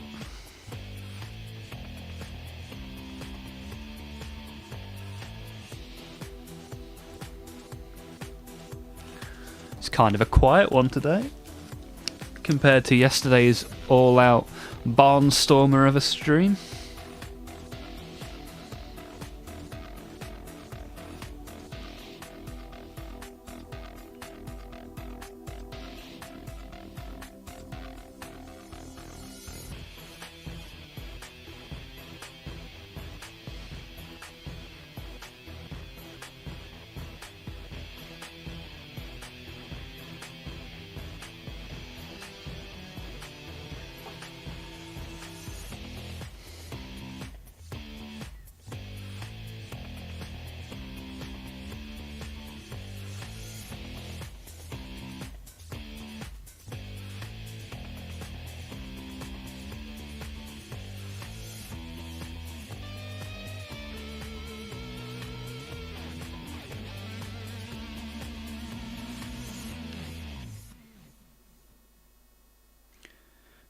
It's kind of a quiet one today, compared to yesterday's all-out barnstormer of a stream.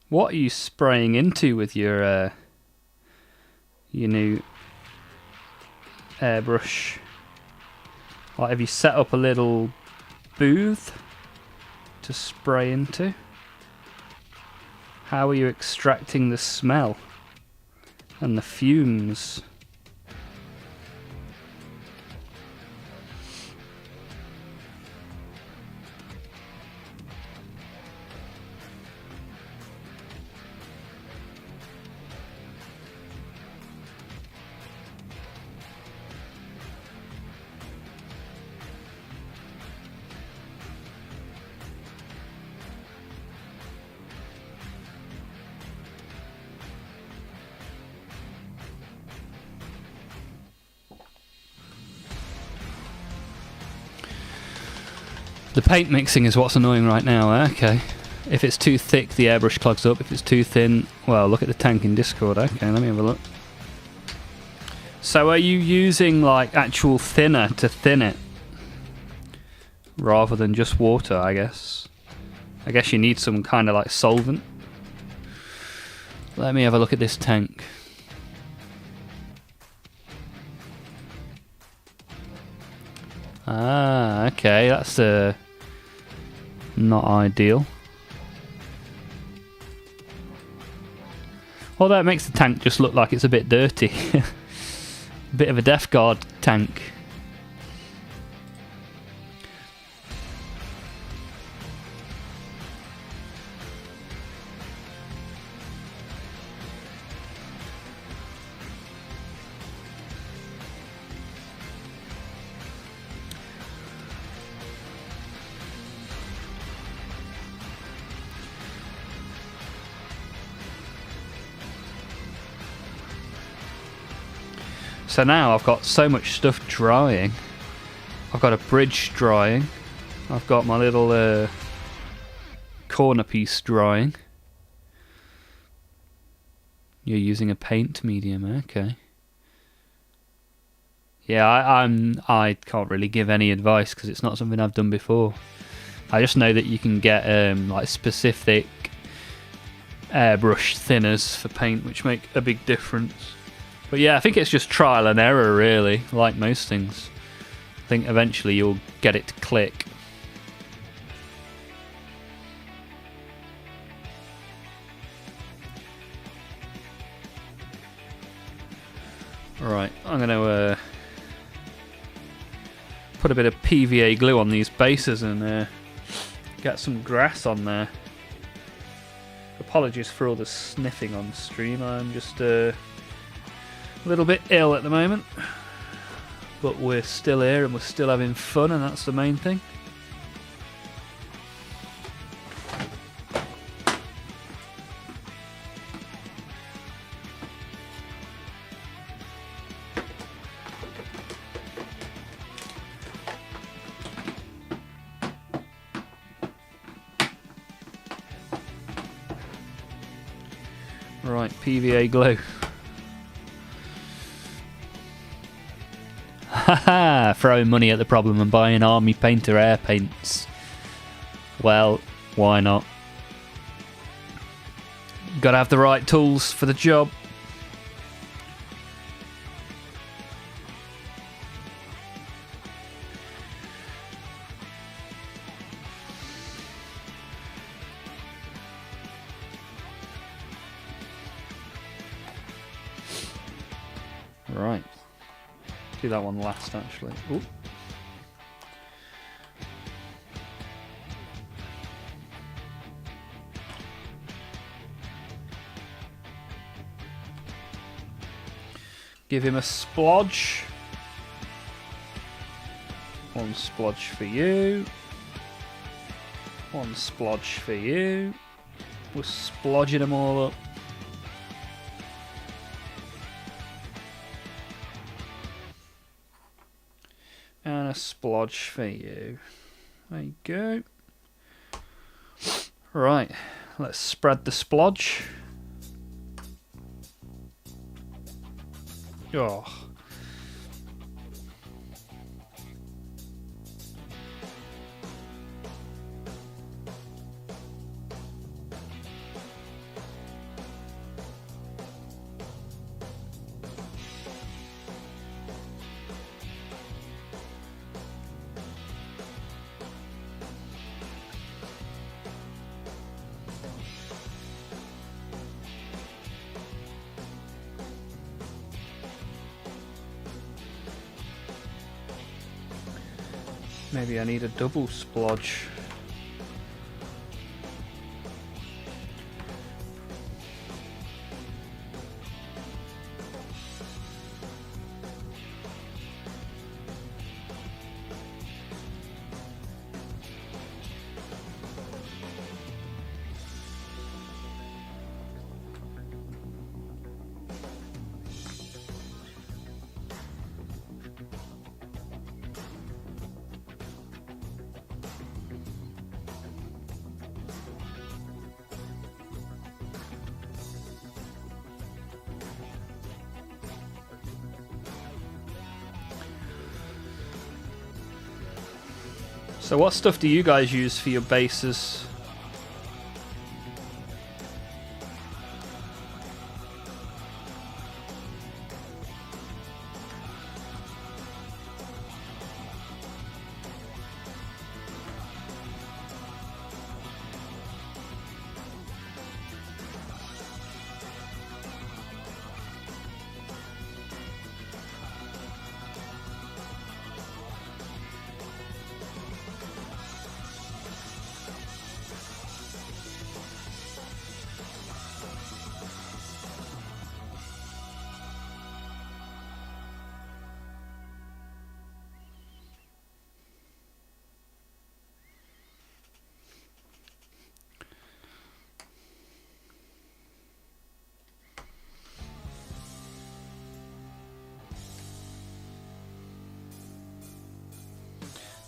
What are you spraying into with your new airbrush? Like, have you set up a little booth to spray into? How are you extracting the smell and the fumes? The paint mixing is what's annoying right now, eh? Okay. If it's too thick, the airbrush clogs up. If it's too thin, well, look at the tank in Discord. Okay, let me have a look. So are you using, like, actual thinner to thin it? Rather than just water, I guess. I guess you need some kind of, like, solvent. Let me have a look at this tank. Ah, okay, that's not ideal. Although it makes the tank just look like it's a bit dirty. A bit of a Death Guard tank. So now I've got so much stuff drying. I've got a bridge drying. I've got my little corner piece drying. You're using a paint medium, okay. Yeah, I can't really give any advice because it's not something I've done before. I just know that you can get like specific airbrush thinners for paint, which make a big difference. But yeah, I think it's just trial and error, really, like most things. I think eventually you'll get it to click. Right, I'm going to put a bit of PVA glue on these bases and get some grass on there. Apologies for all the sniffing on stream. I'm just a little bit ill at the moment, but we're still here and we're still having fun, and that's the main thing. Right, PVA glue. Haha, throwing money at the problem and buying army painter air paints. Well, why not? Gotta have the right tools for the job. Right. Do that one last, actually. Ooh. Give him a splodge. One splodge for you. One splodge for you. We're splodging them all up. And a splodge for you. There you go. Right, let's spread the splodge. Oh. Maybe I need a double splodge. So what stuff do you guys use for your bases?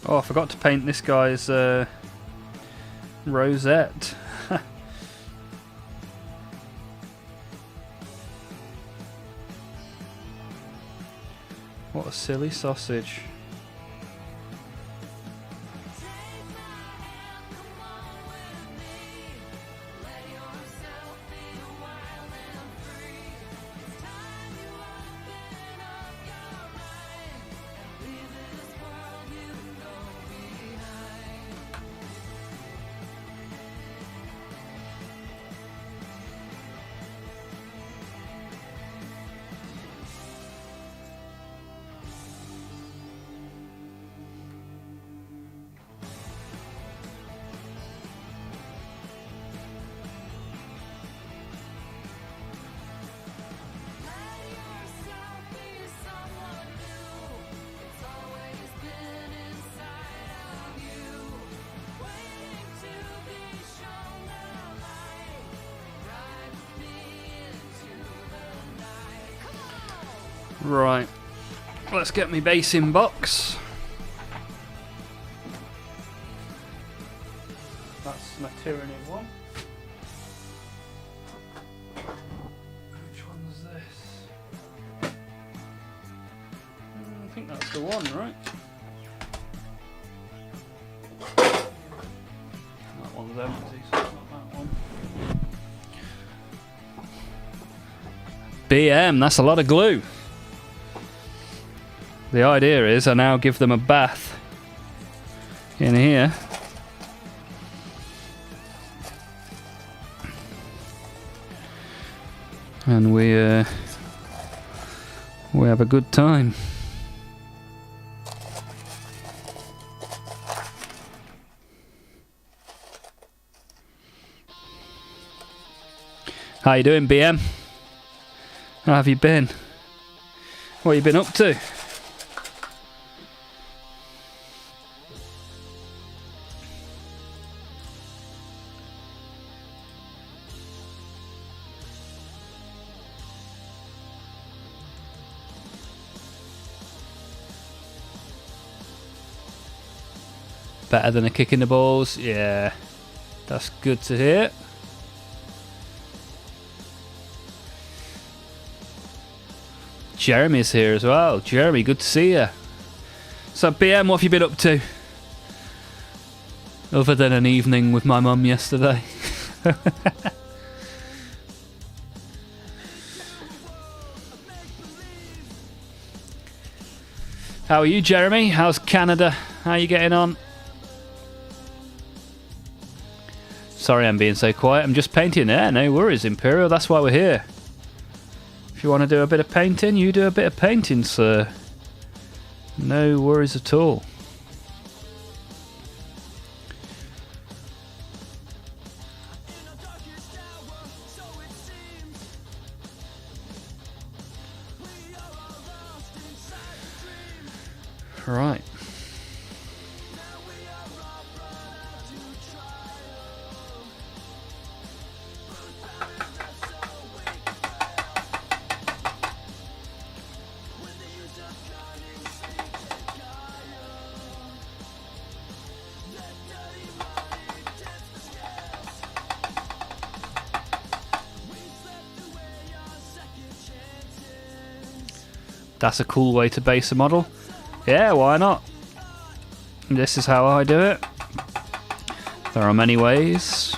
Oh, I forgot to paint this guy's rosette. What a silly sausage. Right, let's get me base in box. That's my tyranny one. Which one's this? I think that's the one, right? That one's empty, so it's not that one. BM, that's a lot of glue. The idea is I now give them a bath in here. And we have a good time. How you doing, BM? How have you been? What have you been up to? Better than a kick in the balls? Yeah, that's good to hear. Jeremy's here as well. Jeremy, good to see you. So BM, what have you been up to? Other than an evening with my mum yesterday. How are you, Jeremy? How's Canada? How are you getting on? Sorry I'm being so quiet. I'm just painting there. No worries, Imperial. That's why we're here. If you want to do a bit of painting, you do a bit of painting, sir. No worries at all. Right. That's a cool way to base a model. Yeah, why not? This is how I do it. There are many ways.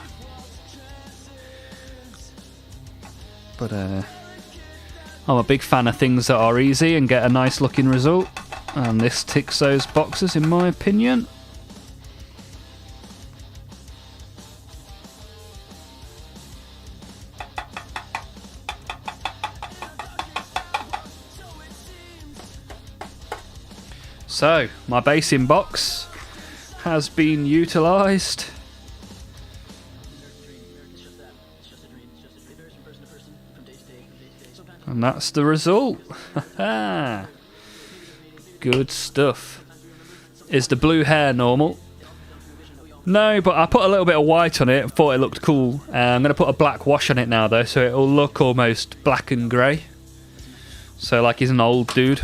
But I'm a big fan of things that are easy and get a nice looking result. And this ticks those boxes in my opinion. So, my basing box has been utilised. And that's the result. Good stuff. Is the blue hair normal? No, but I put a little bit of white on it and thought it looked cool. I'm going to put a black wash on it now though, so it'll look almost black and grey. So like he's an old dude.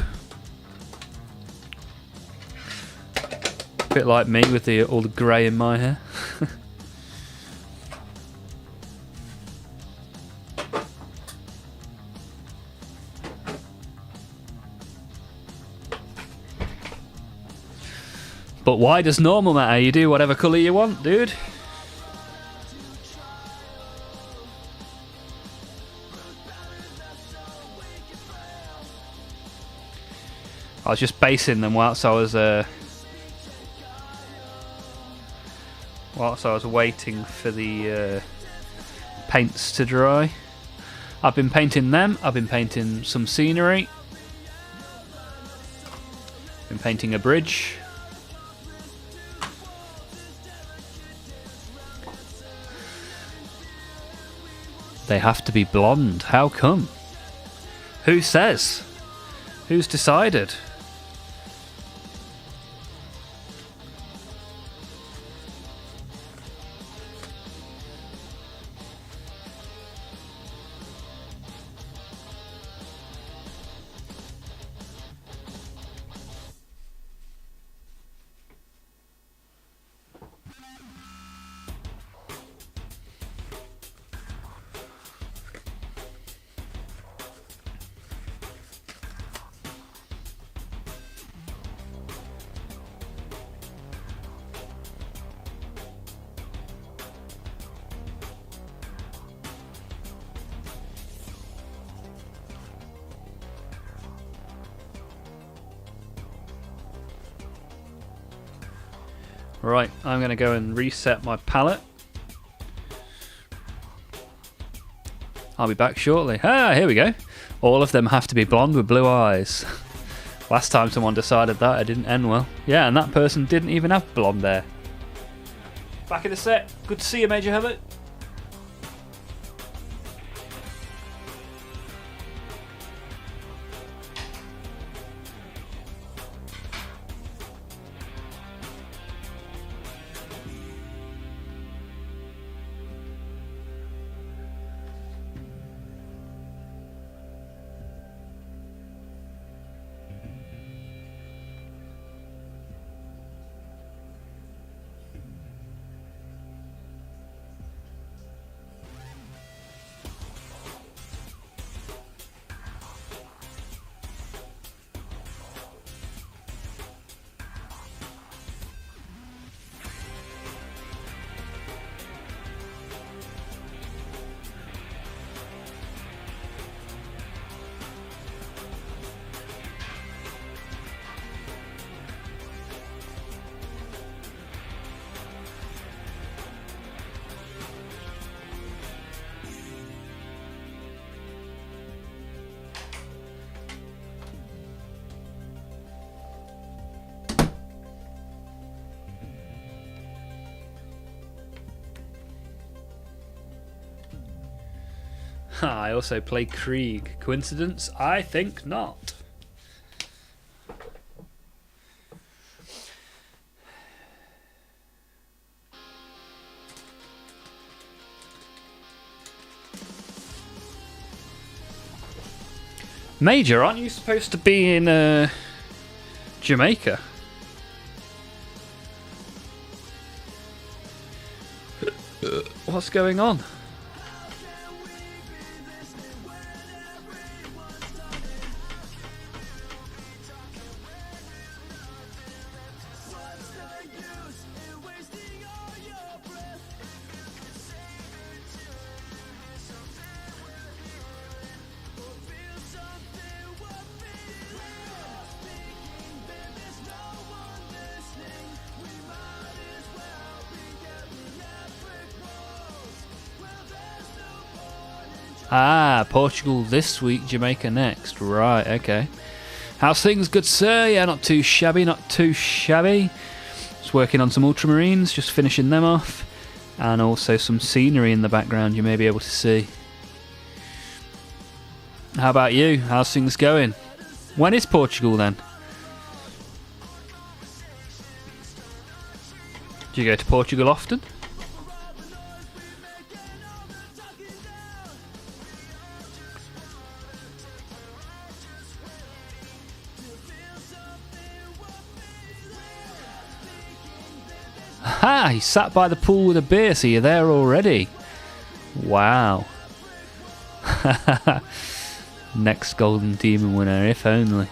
Bit like me with all the grey in my hair. But why does normal matter? You do whatever colour you want, dude. I was just basing them whilst I was waiting for the paints to dry. I've been painting them. I've been painting some scenery. Been painting a bridge. They have to be blonde. How come? Who says? Who's decided? Right, I'm going to go and reset my palette. I'll be back shortly. Ah, here we go. All of them have to be blonde with blue eyes. Last time someone decided that, it didn't end well. Yeah, and that person didn't even have blonde hair. Back in a sec. Good to see you, Major Herbert. I also play Krieg. Coincidence? I think not. Major, aren't you supposed to be in Jamaica? What's going on? Ah, Portugal this week, Jamaica next. Right, okay. How's things, good sir? Yeah, not too shabby, not too shabby. Just working on some ultramarines, just finishing them off. And also some scenery in the background you may be able to see. How about you? How's things going? When is Portugal then? Do you go to Portugal often? Ha! He sat by the pool with a beer, so you're there already. Wow. Next Golden Demon winner, if only.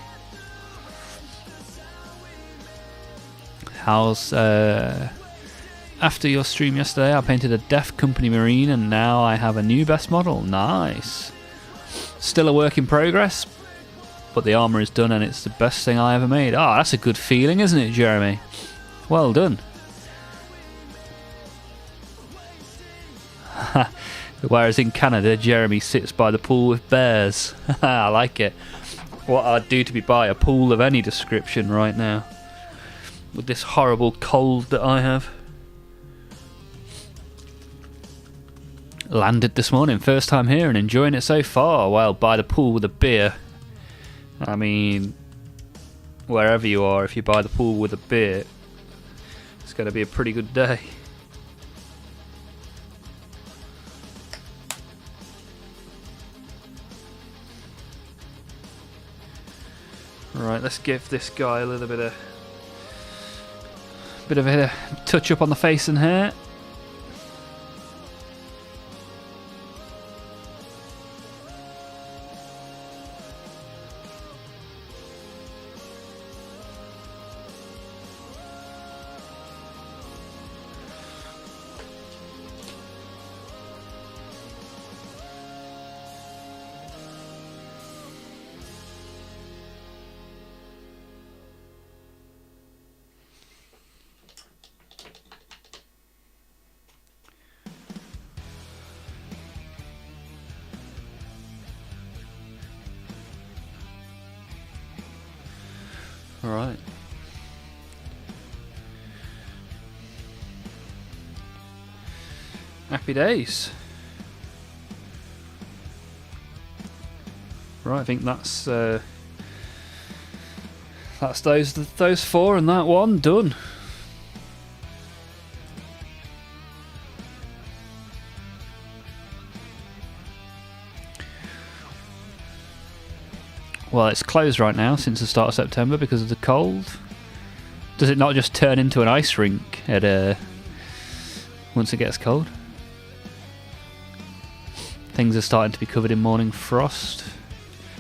How's... After your stream yesterday, I painted a Deaf Company Marine, and now I have a new best model. Nice. Still a work in progress, but the armour is done, and it's the best thing I ever made. Oh, that's a good feeling, isn't it, Jeremy? Well done. Whereas in Canada, Jeremy sits by the pool with bears. I like it. What I'd do to be by a pool of any description right now. With this horrible cold that I have. Landed this morning, first time here and enjoying it so far. While by the pool with a beer. I mean, wherever you are, if you buy the pool with a beer, it's going to be a pretty good day. Right, let's give this guy a little bit of a touch up on the face and hair. Right. Happy days. Right, I think that's those four and that one done. Well, it's closed right now since the start of September because of the cold. Does it not just turn into an ice rink at once it gets cold? Things are starting to be covered in morning frost.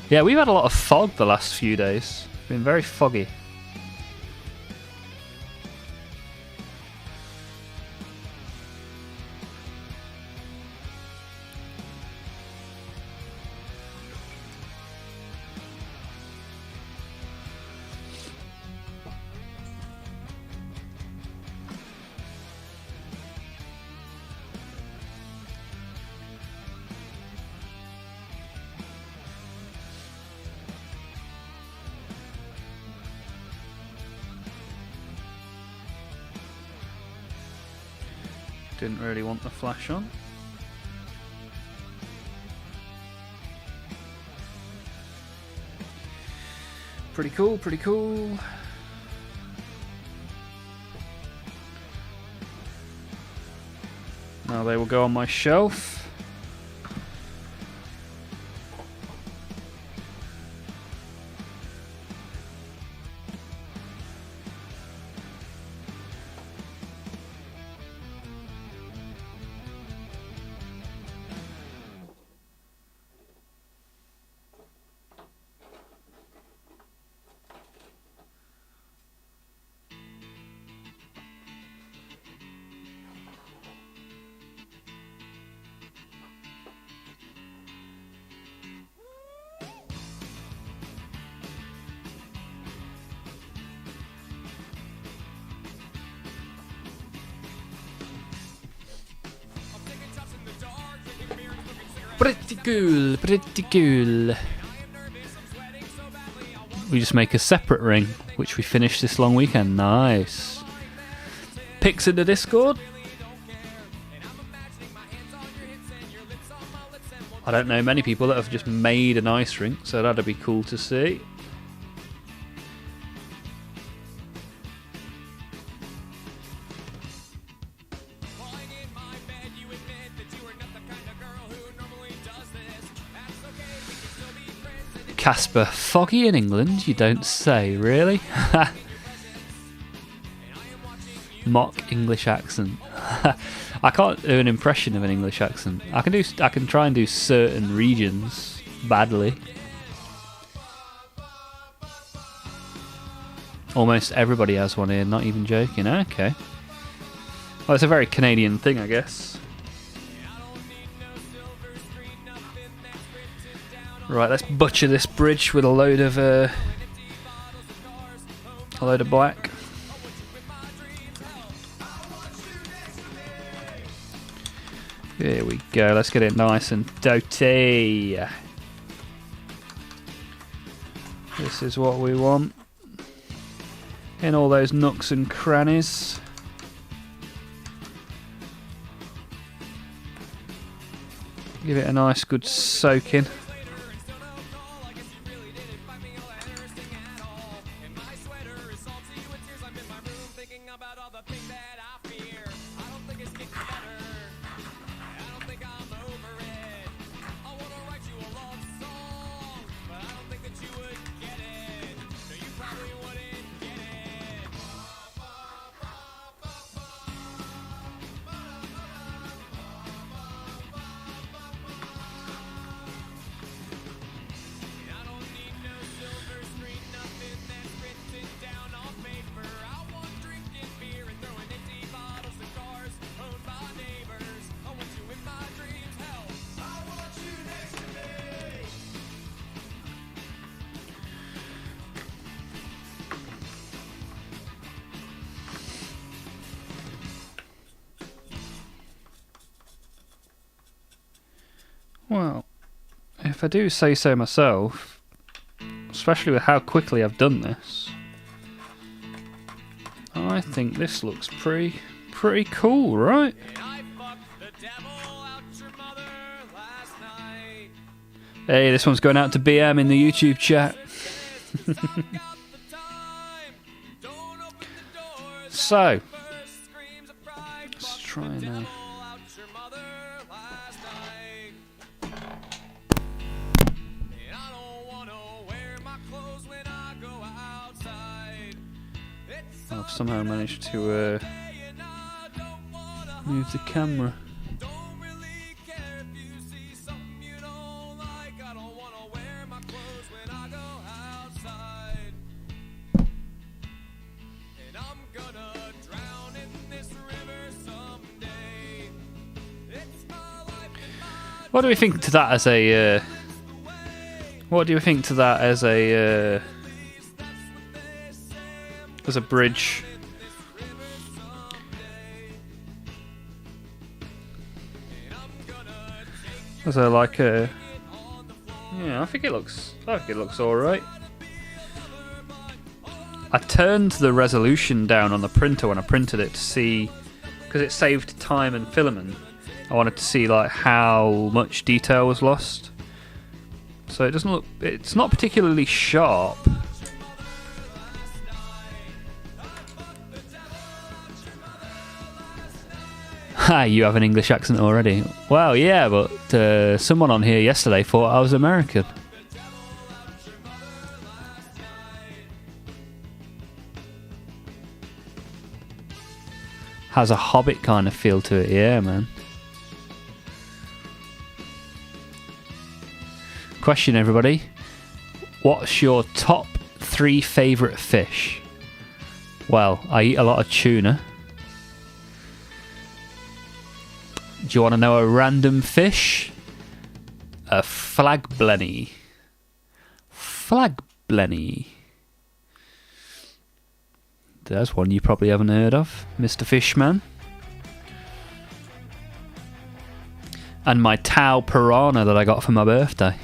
Yeah, we've had a lot of fog the last few days. It's been very foggy. Didn't really want the flash on. Pretty cool, pretty cool. Now they will go on my shelf. Pretty cool, pretty cool. We just make a separate ring, which we finished this long weekend. Nice. Pics in the Discord. I don't know many people that have just made an ice rink, so that'd be cool to see. Casper, foggy in England? You don't say, really? Mock English accent. I can't do an impression of an English accent. I can try and do certain regions badly. Almost everybody has one here, not even joking. Okay. Well, it's a very Canadian thing, I guess. Right, let's butcher this bridge with a load of black. Here we go. Let's get it nice and doty. This is what we want. In all those nooks and crannies. Give it a nice good soaking. Well, if I do say so myself, especially with how quickly I've done this, I think this looks pretty cool, right? Hey, this one's going out to BM in the YouTube chat. So, let's try now. I've somehow managed to move the camera. What do we think to that as a? What do you think to that as a? As a bridge? As a like a? Yeah, I think it looks all right. I turned the resolution down on the printer when I printed it to see, because it saved time and filament. I wanted to see like how much detail was lost. So it doesn't look. It's not particularly sharp. Ha! You have an English accent already. Well, yeah, but someone on here yesterday thought I was American. Has a Hobbit kind of feel to it, yeah, man. Question, everybody. What's your top 3 favourite fish? Well, I eat a lot of tuna. Do you want to know a random fish? A flagblenny. Flagblenny. There's one you probably haven't heard of, Mr. Fishman. And my Tau piranha that I got for my birthday.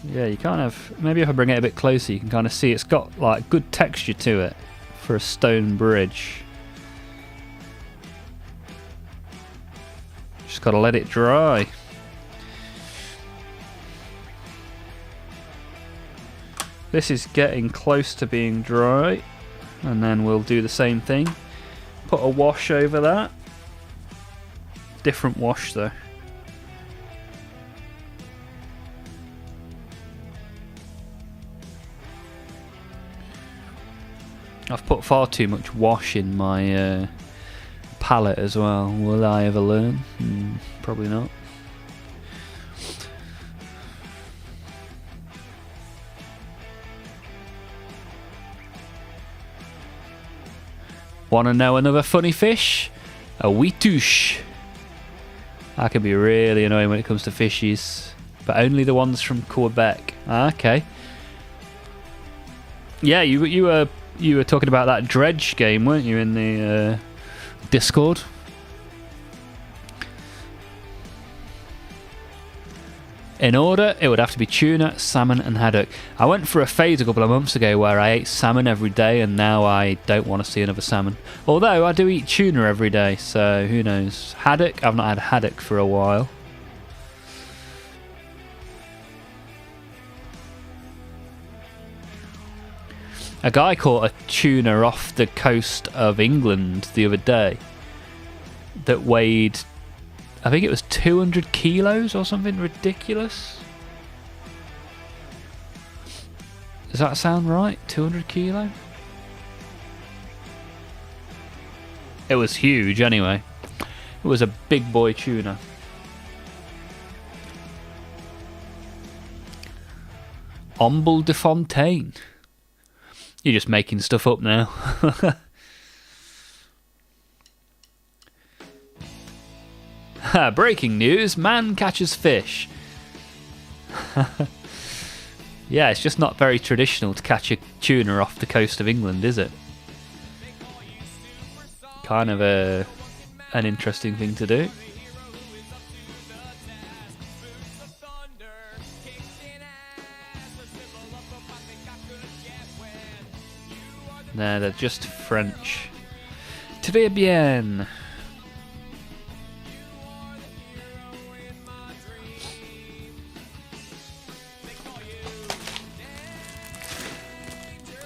Yeah, you kind of... Maybe if I bring it a bit closer, you can kind of see it's got like good texture to it for a stone bridge. Just got to let it dry. This is getting close to being dry, and then we'll do the same thing. Put a wash over that. Different wash though. I've put far too much wash in my palette as well. Will I ever learn? Probably not. Want to know another funny fish? A wheatouche. That can be really annoying when it comes to fishies, but only the ones from Quebec. Okay. Yeah, you were talking about that dredge game, weren't you, in the Discord? In order, it would have to be tuna, salmon and haddock. I went for a phase a couple of months ago where I ate salmon every day, and now I don't want to see another salmon. Although I do eat tuna every day, so who knows. Haddock, I've not had haddock for a while. A guy caught a tuna off the coast of England the other day that weighed, I think it was 200 kilos or something ridiculous. Does that sound right? 200 kilo? It was huge anyway. It was a big boy tuna. Omble de Fontaine. You're just making stuff up now. Breaking news, man catches fish. Yeah, it's just not very traditional to catch a tuna off the coast of England, is it? Kind of an interesting thing to do. No, they're just French. Très bien.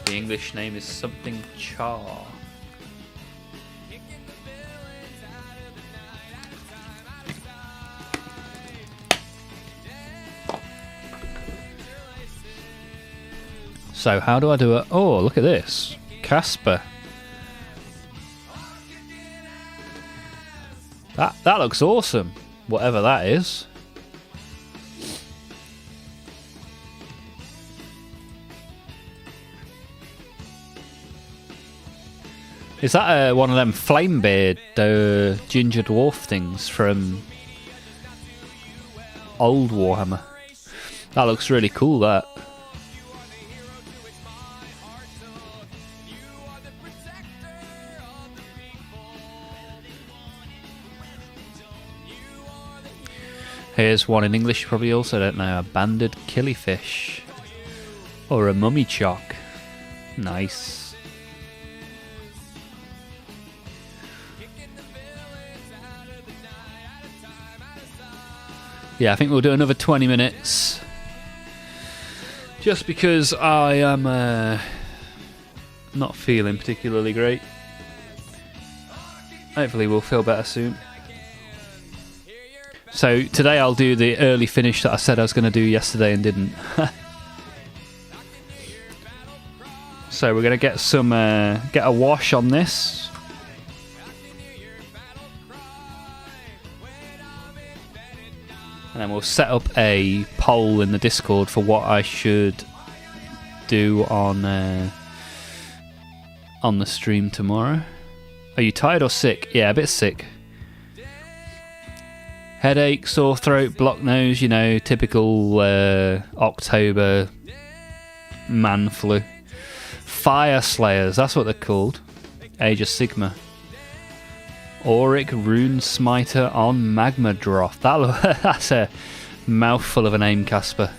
The English name is something Char. So how do I do it? Oh, look at this. Casper. That looks awesome. Whatever that is. Is that one of them Flamebeard ginger dwarf things from old Warhammer? That looks really cool, that. Here's one in English you probably also don't know. A banded killifish. Or a mummy chock. Nice. Yeah, I think we'll do another 20 minutes. Just because I am not feeling particularly great. Hopefully we'll feel better soon. So today I'll do the early finish that I said I was going to do yesterday and didn't. So we're going to get some get a wash on this. And then we'll set up a poll in the Discord for what I should do on the stream tomorrow. Are you tired or sick? Yeah, a bit sick. Headache, sore throat, blocked nose, you know, typical October man flu. Fire Slayers, that's what they're called. Age of Sigma. Auric Rune Smiter on Magma Droth. That's a mouthful of a name, Casper.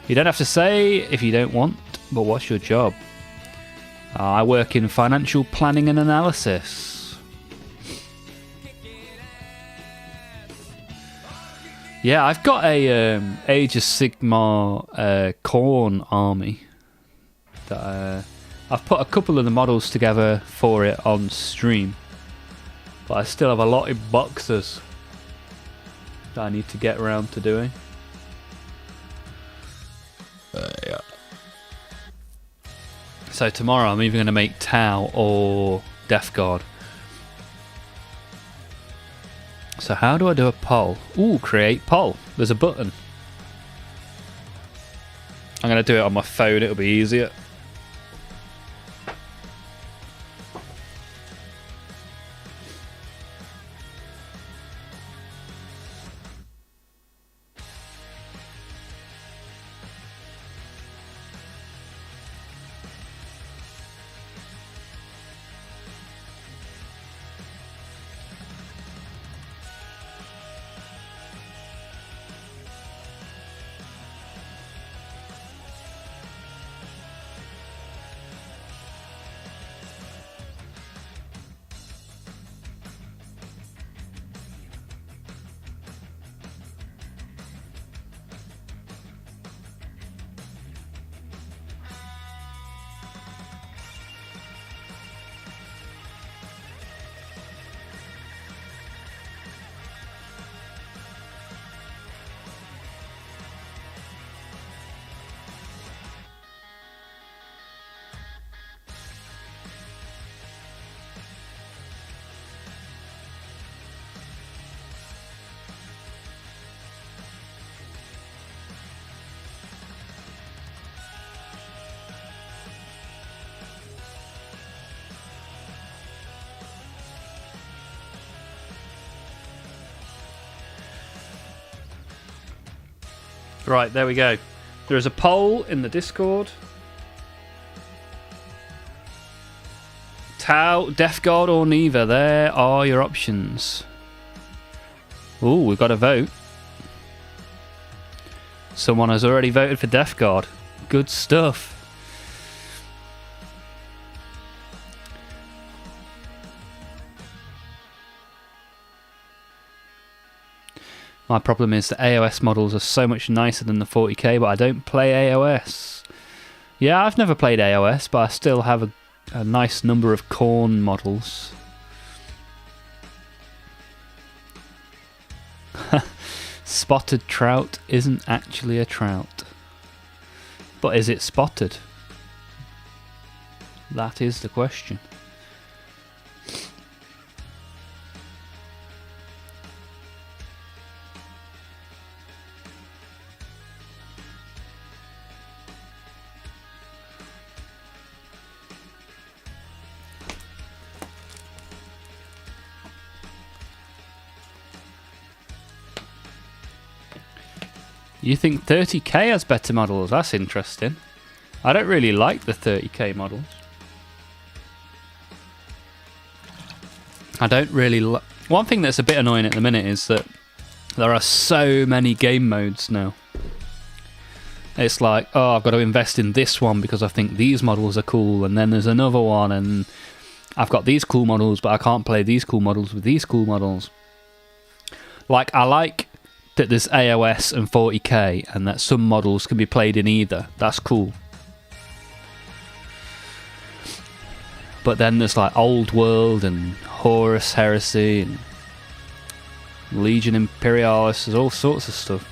You don't have to say if you don't want, but what's your job? I work in financial planning and analysis. Yeah, I've got a Age of Sigma Khorne army that I've put a couple of the models together for it on stream, but I still have a lot of boxes that I need to get around to doing. Yeah. So tomorrow I'm either going to make Tau or Death Guard. So how do I do a poll? Ooh, create poll. There's a button. I'm going to do it on my phone, it'll be easier. Right, there we go. There is a poll in the Discord. Tau, Death Guard or neither. There are your options. Ooh, we've got a vote. Someone has already voted for Death Guard. Good stuff. My problem is the AOS models are so much nicer than the 40k, but I don't play AOS. Yeah, I've never played AOS, but I still have a nice number of Khorne models. Spotted trout isn't actually a trout. But is it spotted? That is the question. You think 30k has better models? That's interesting. I don't really like the 30k models. I don't really one thing that's a bit annoying at the minute is that there are so many game modes now. It's like, oh, I've got to invest in this one because I think these models are cool, and then there's another one, and I've got these cool models, but I can't play these cool models with these cool models. Like, I like that there's AOS and 40k, and that some models can be played in either. That's cool. But then there's like Old World and Horus Heresy and Legion Imperialis. There's all sorts of stuff.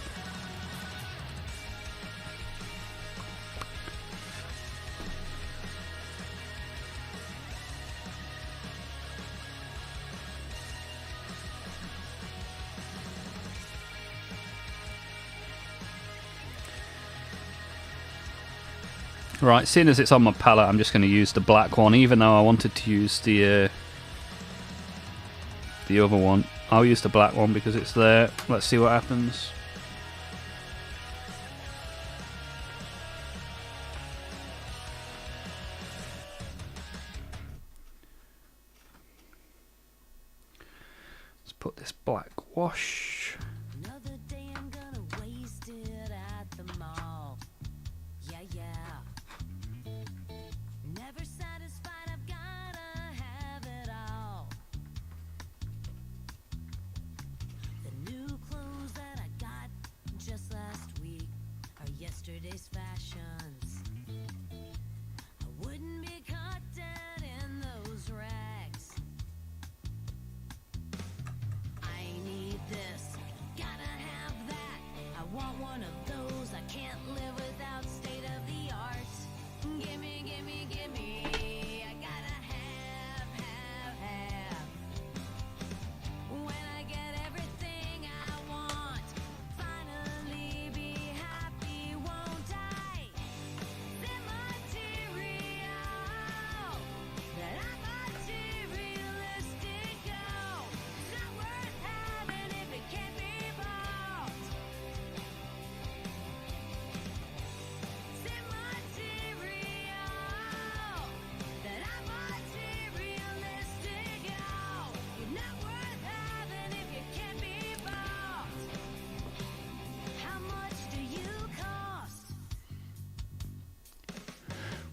Right, seeing as it's on my palette, I'm just going to use the black one, even though I wanted to use the other one. I'll use the black one because it's there. Let's see what happens. Let's put this black wash. Another day I'm gonna waste it at the mall. Yeah, yeah. Never satisfied, I've gotta have it all. The new clothes that I got just last week are yesterday's fashions. I wouldn't be caught dead in those rags. I need this, gotta have that. I want one of those, I can't live without state of the art. Gimme, gimme, gimme, I gotta have. When I get everything I want, finally be happy, won't I? The material that I'm materialistic, oh, it's not worth having if it can't be bought. The material that I'm materialistic, oh, it's not worth having if it can't be bought. How much do you cost?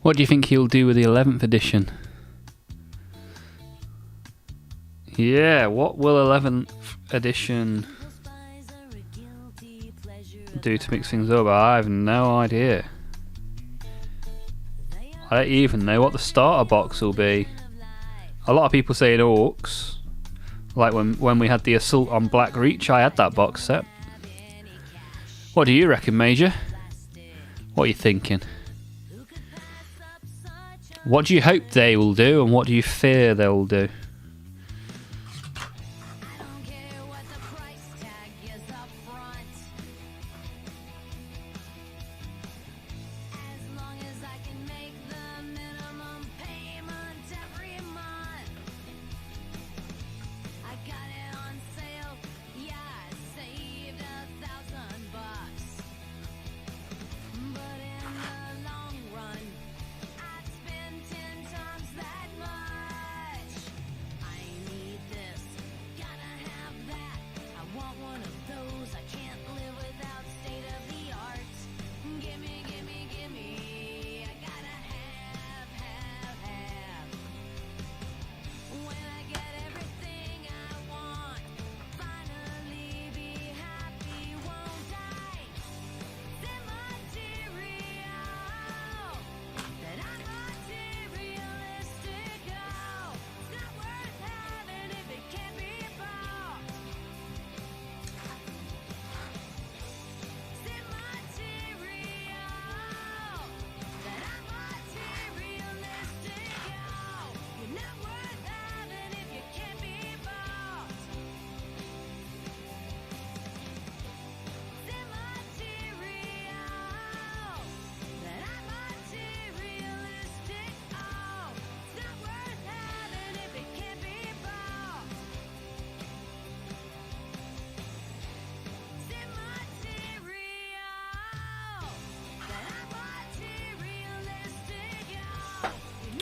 What do you think he'll do with the 11th edition? Yeah, what will 11th edition do to mix things up? I have no idea. I don't even know what the starter box will be. A lot of people saying orcs. Like when we had the assault on Black Reach, I had that box set. What do you reckon, Major? What are you thinking? What do you hope they will do, and what do you fear they'll do? I don't care what the price tag is up front. As long as I can make the minimum payment every month. I got it on sale, yeah, I saved $1,000. But in the long run, I'd spend 10 times that much.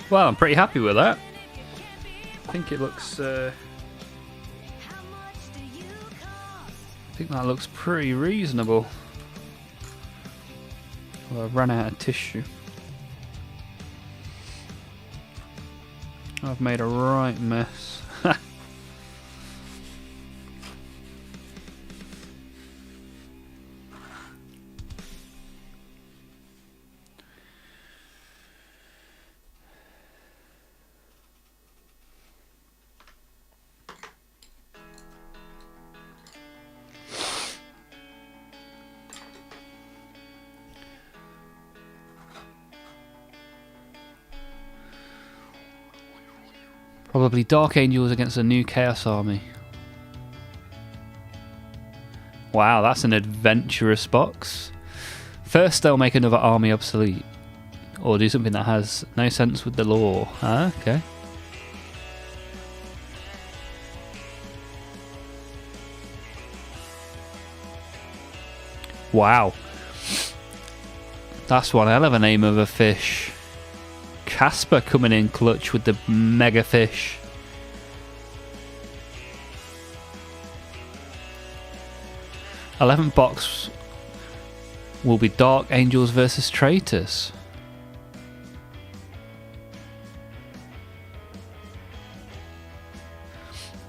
Well, I'm pretty happy with that. I think it looks... I think that looks pretty reasonable. Well, I've run out of tissue. I've made a right mess. Probably Dark Angels against a new Chaos Army. Wow, that's an adventurous box. First they'll make another army obsolete. Or do something that has no sense with the lore. Ah, okay. Wow. That's one hell of a name of a fish. Casper coming in clutch with the mega fish. '11th box will be Dark Angels versus Traitors.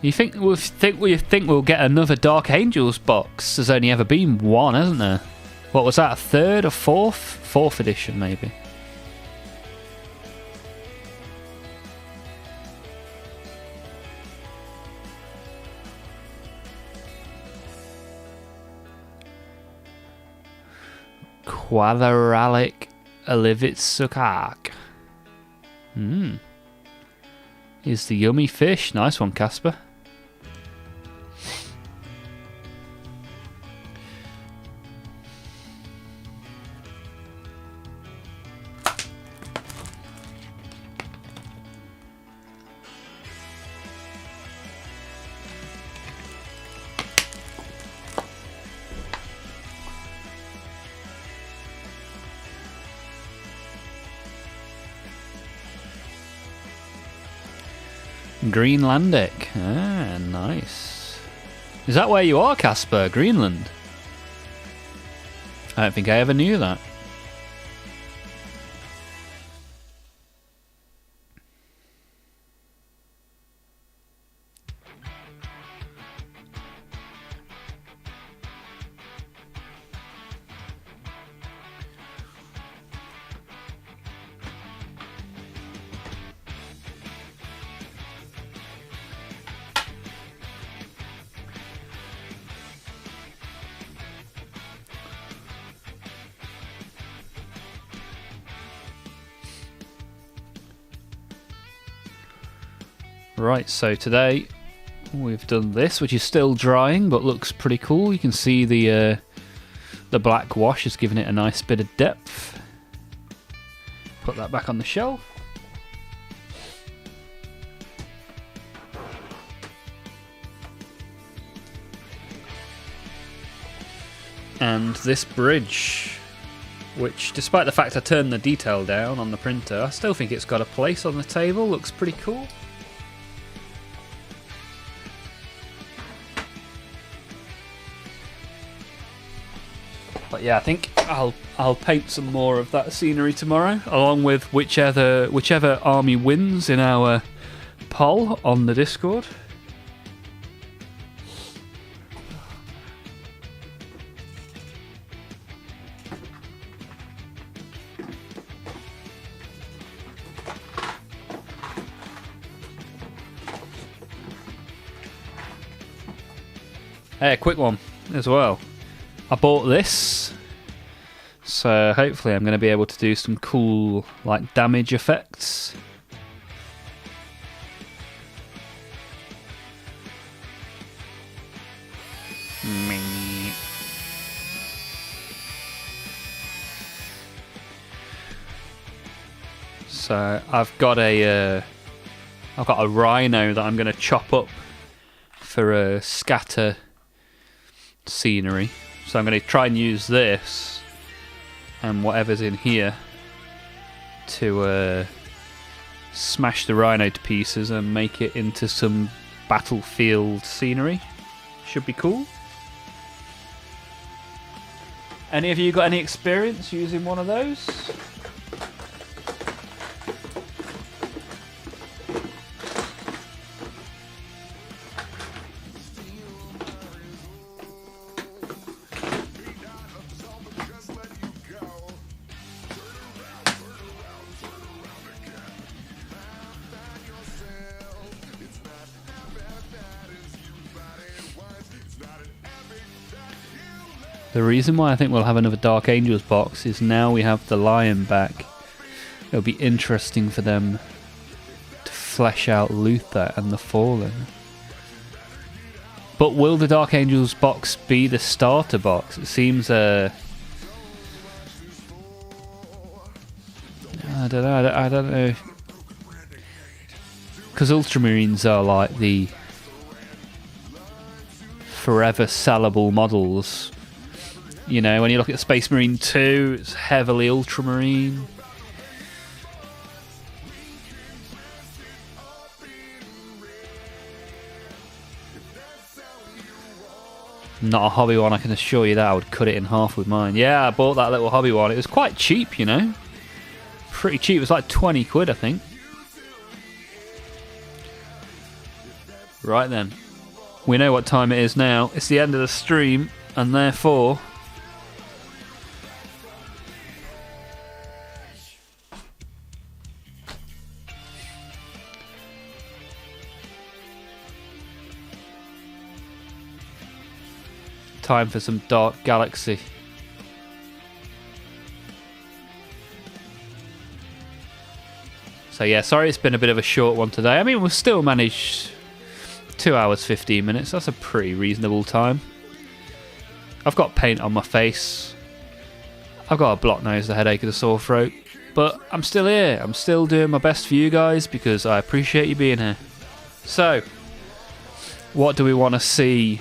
You think we'll get another Dark Angels box? There's only ever been one, hasn't there? What was that? A third or fourth? Fourth edition, maybe. Quadralic Alivitsukak. Is the yummy fish. Nice one, Casper. Greenlandic. Ah, nice. Is that where you are, Casper? Greenland? I don't think I ever knew that. Right, so today we've done this, which is still drying but looks pretty cool. You can see the black wash has given it a nice bit of depth. Put that back on the shelf. And this bridge, which despite the fact I turned the detail down on the printer, I still think it's got a place on the table. Looks pretty cool. But yeah, I think I'll paint some more of that scenery tomorrow, along with whichever army wins in our poll on the Discord. Hey, a quick one as well. I bought this, so hopefully I'm going to be able to do some cool like damage effects. So I've got a rhino that I'm going to chop up for a scatter scenery. So I'm going to try and use this and whatever's in here to smash the rhino to pieces and make it into some battlefield scenery. Should be cool. Any of you got any experience using one of those? The reason why I think we'll have another Dark Angels box is now we have the Lion back. It'll be interesting for them to flesh out Luther and the Fallen. But will the Dark Angels box be the starter box? It seems I don't know. Because Ultramarines are like the forever sellable models. You know, when you look at Space Marine 2, it's heavily Ultramarine. Not a hobby one, I can assure you that. I would cut it in half with mine. Yeah, I bought that little hobby one. It was quite cheap, you know. Pretty cheap. It was like 20 quid, I think. Right then. We know what time it is now. It's the end of the stream, and therefore... time for some Dark Galaxy. So yeah, sorry it's been a bit of a short one today. I mean, we've still managed 2 hours 15 minutes. That's a pretty reasonable time. I've got paint on my face. I've got a blocked nose, a headache and a sore throat. But I'm still here. I'm still doing my best for you guys because I appreciate you being here. So, what do we want to see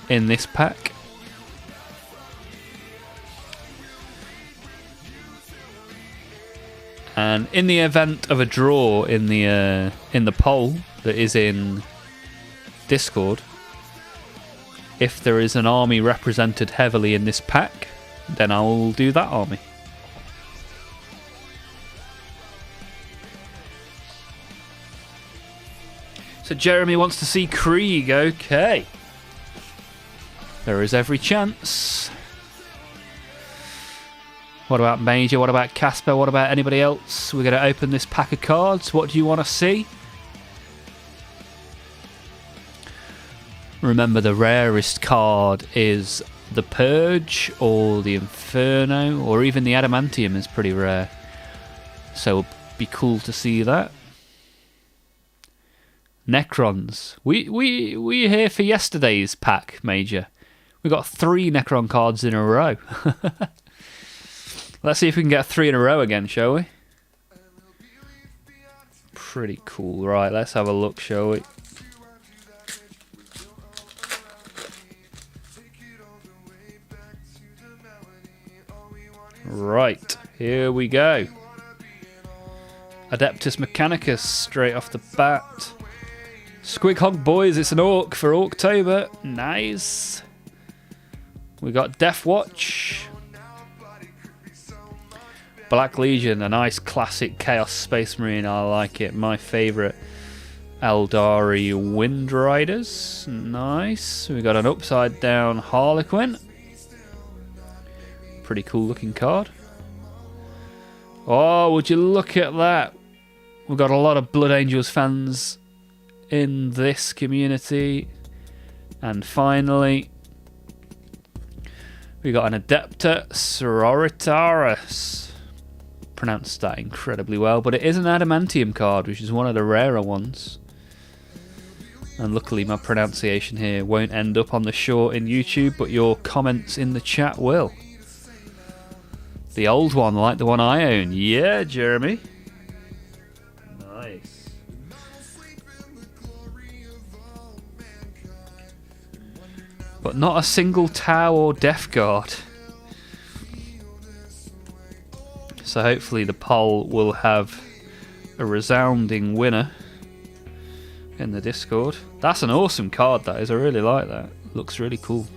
in this pack? And in the event of a draw in the poll that is in Discord, if there is an army represented heavily in this pack, then I'll do that army. So Jeremy wants to see Krieg, okay. There is every chance. What about Major? What about Casper? What about anybody else? We're going to open this pack of cards. What do you want to see? Remember, the rarest card is the Purge or the Inferno, or even the Adamantium is pretty rare. So it'll be cool to see that. Necrons. We here for yesterday's pack, Major. We got 3 Necron cards in a row. Let's see if we can get 3 in a row again, shall we? Pretty cool. Right, let's have a look, shall we? Right, here we go. Adeptus Mechanicus straight off the bat. Squighog boys, it's an Orc for October. Nice. We got Death Watch. Black Legion, a nice classic Chaos Space Marine. I like it. My favourite. Eldari Wind Riders. Nice. We got an upside down Harlequin. Pretty cool looking card. Oh, would you look at that? We've got a lot of Blood Angels fans in this community. And finally, we got an Adepta Sororitaris. Pronounced that incredibly well, but it is an Adamantium card, which is one of the rarer ones. And luckily my pronunciation here won't end up on the short in YouTube, but your comments in the chat will. The old one, like the one I own. Yeah, Jeremy. Nice. But not a single Tau or Death Guard. So hopefully the poll will have a resounding winner in the Discord. That's an awesome card, that is. I really like that. Looks really cool.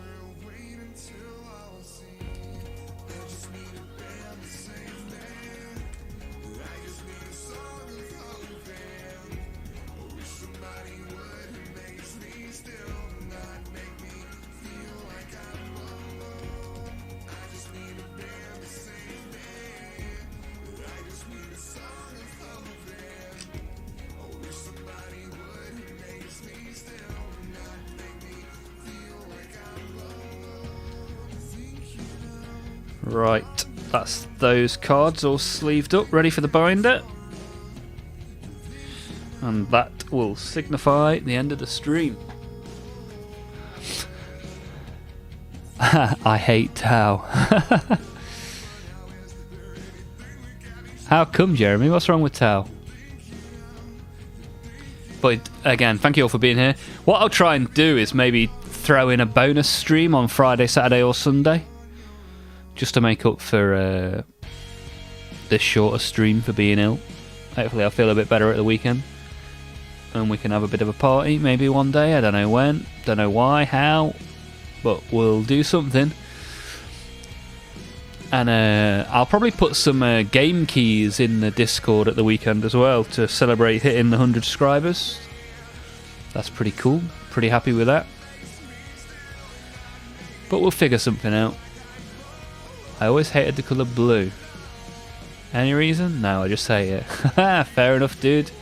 Right, that's those cards all sleeved up, ready for the binder. And that will signify the end of the stream. I hate Tau. How come, Jeremy? What's wrong with Tau? But again, thank you all for being here. What I'll try and do is maybe throw in a bonus stream on Friday, Saturday or Sunday, just to make up for this shorter stream for being ill. Hopefully I'll feel a bit better at the weekend and we can have a bit of a party maybe one day. I don't know when, don't know why, how, but we'll do something. And I'll probably put some game keys in the Discord at the weekend as well to celebrate hitting the 100 subscribers. That's pretty cool, pretty happy with that. But we'll figure something out. I always hated the colour blue. Any reason? No, I just say it. Fair enough, dude.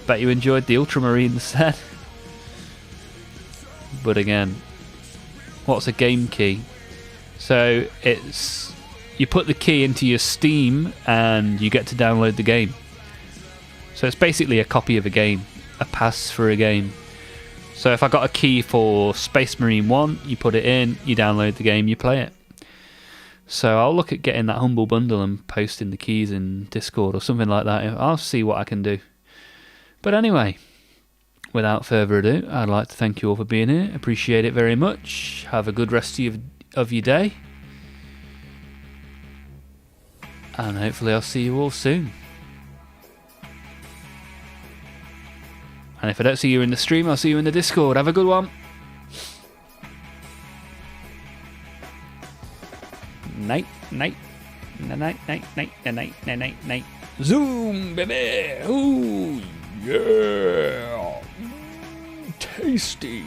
Bet you enjoyed the ultramarine set. But again, what's a game key? So it's, you put the key into your Steam and you get to download the game. So it's basically a copy of a game, a pass for a game. So if I got a key for Space Marine 1, you put it in, you download the game, you play it. So I'll look at getting that humble bundle and posting the keys in Discord or something like that. I'll see what I can do. But anyway, without further ado, I'd like to thank you all for being here. Appreciate it very much. Have a good rest of your day. And hopefully I'll see you all soon. And if I don't see you in the stream, I'll see you in the Discord. Have a good one. Night, night, night, night, night, night, night, night, night. Zoom, baby. Ooh, yeah. Tasty.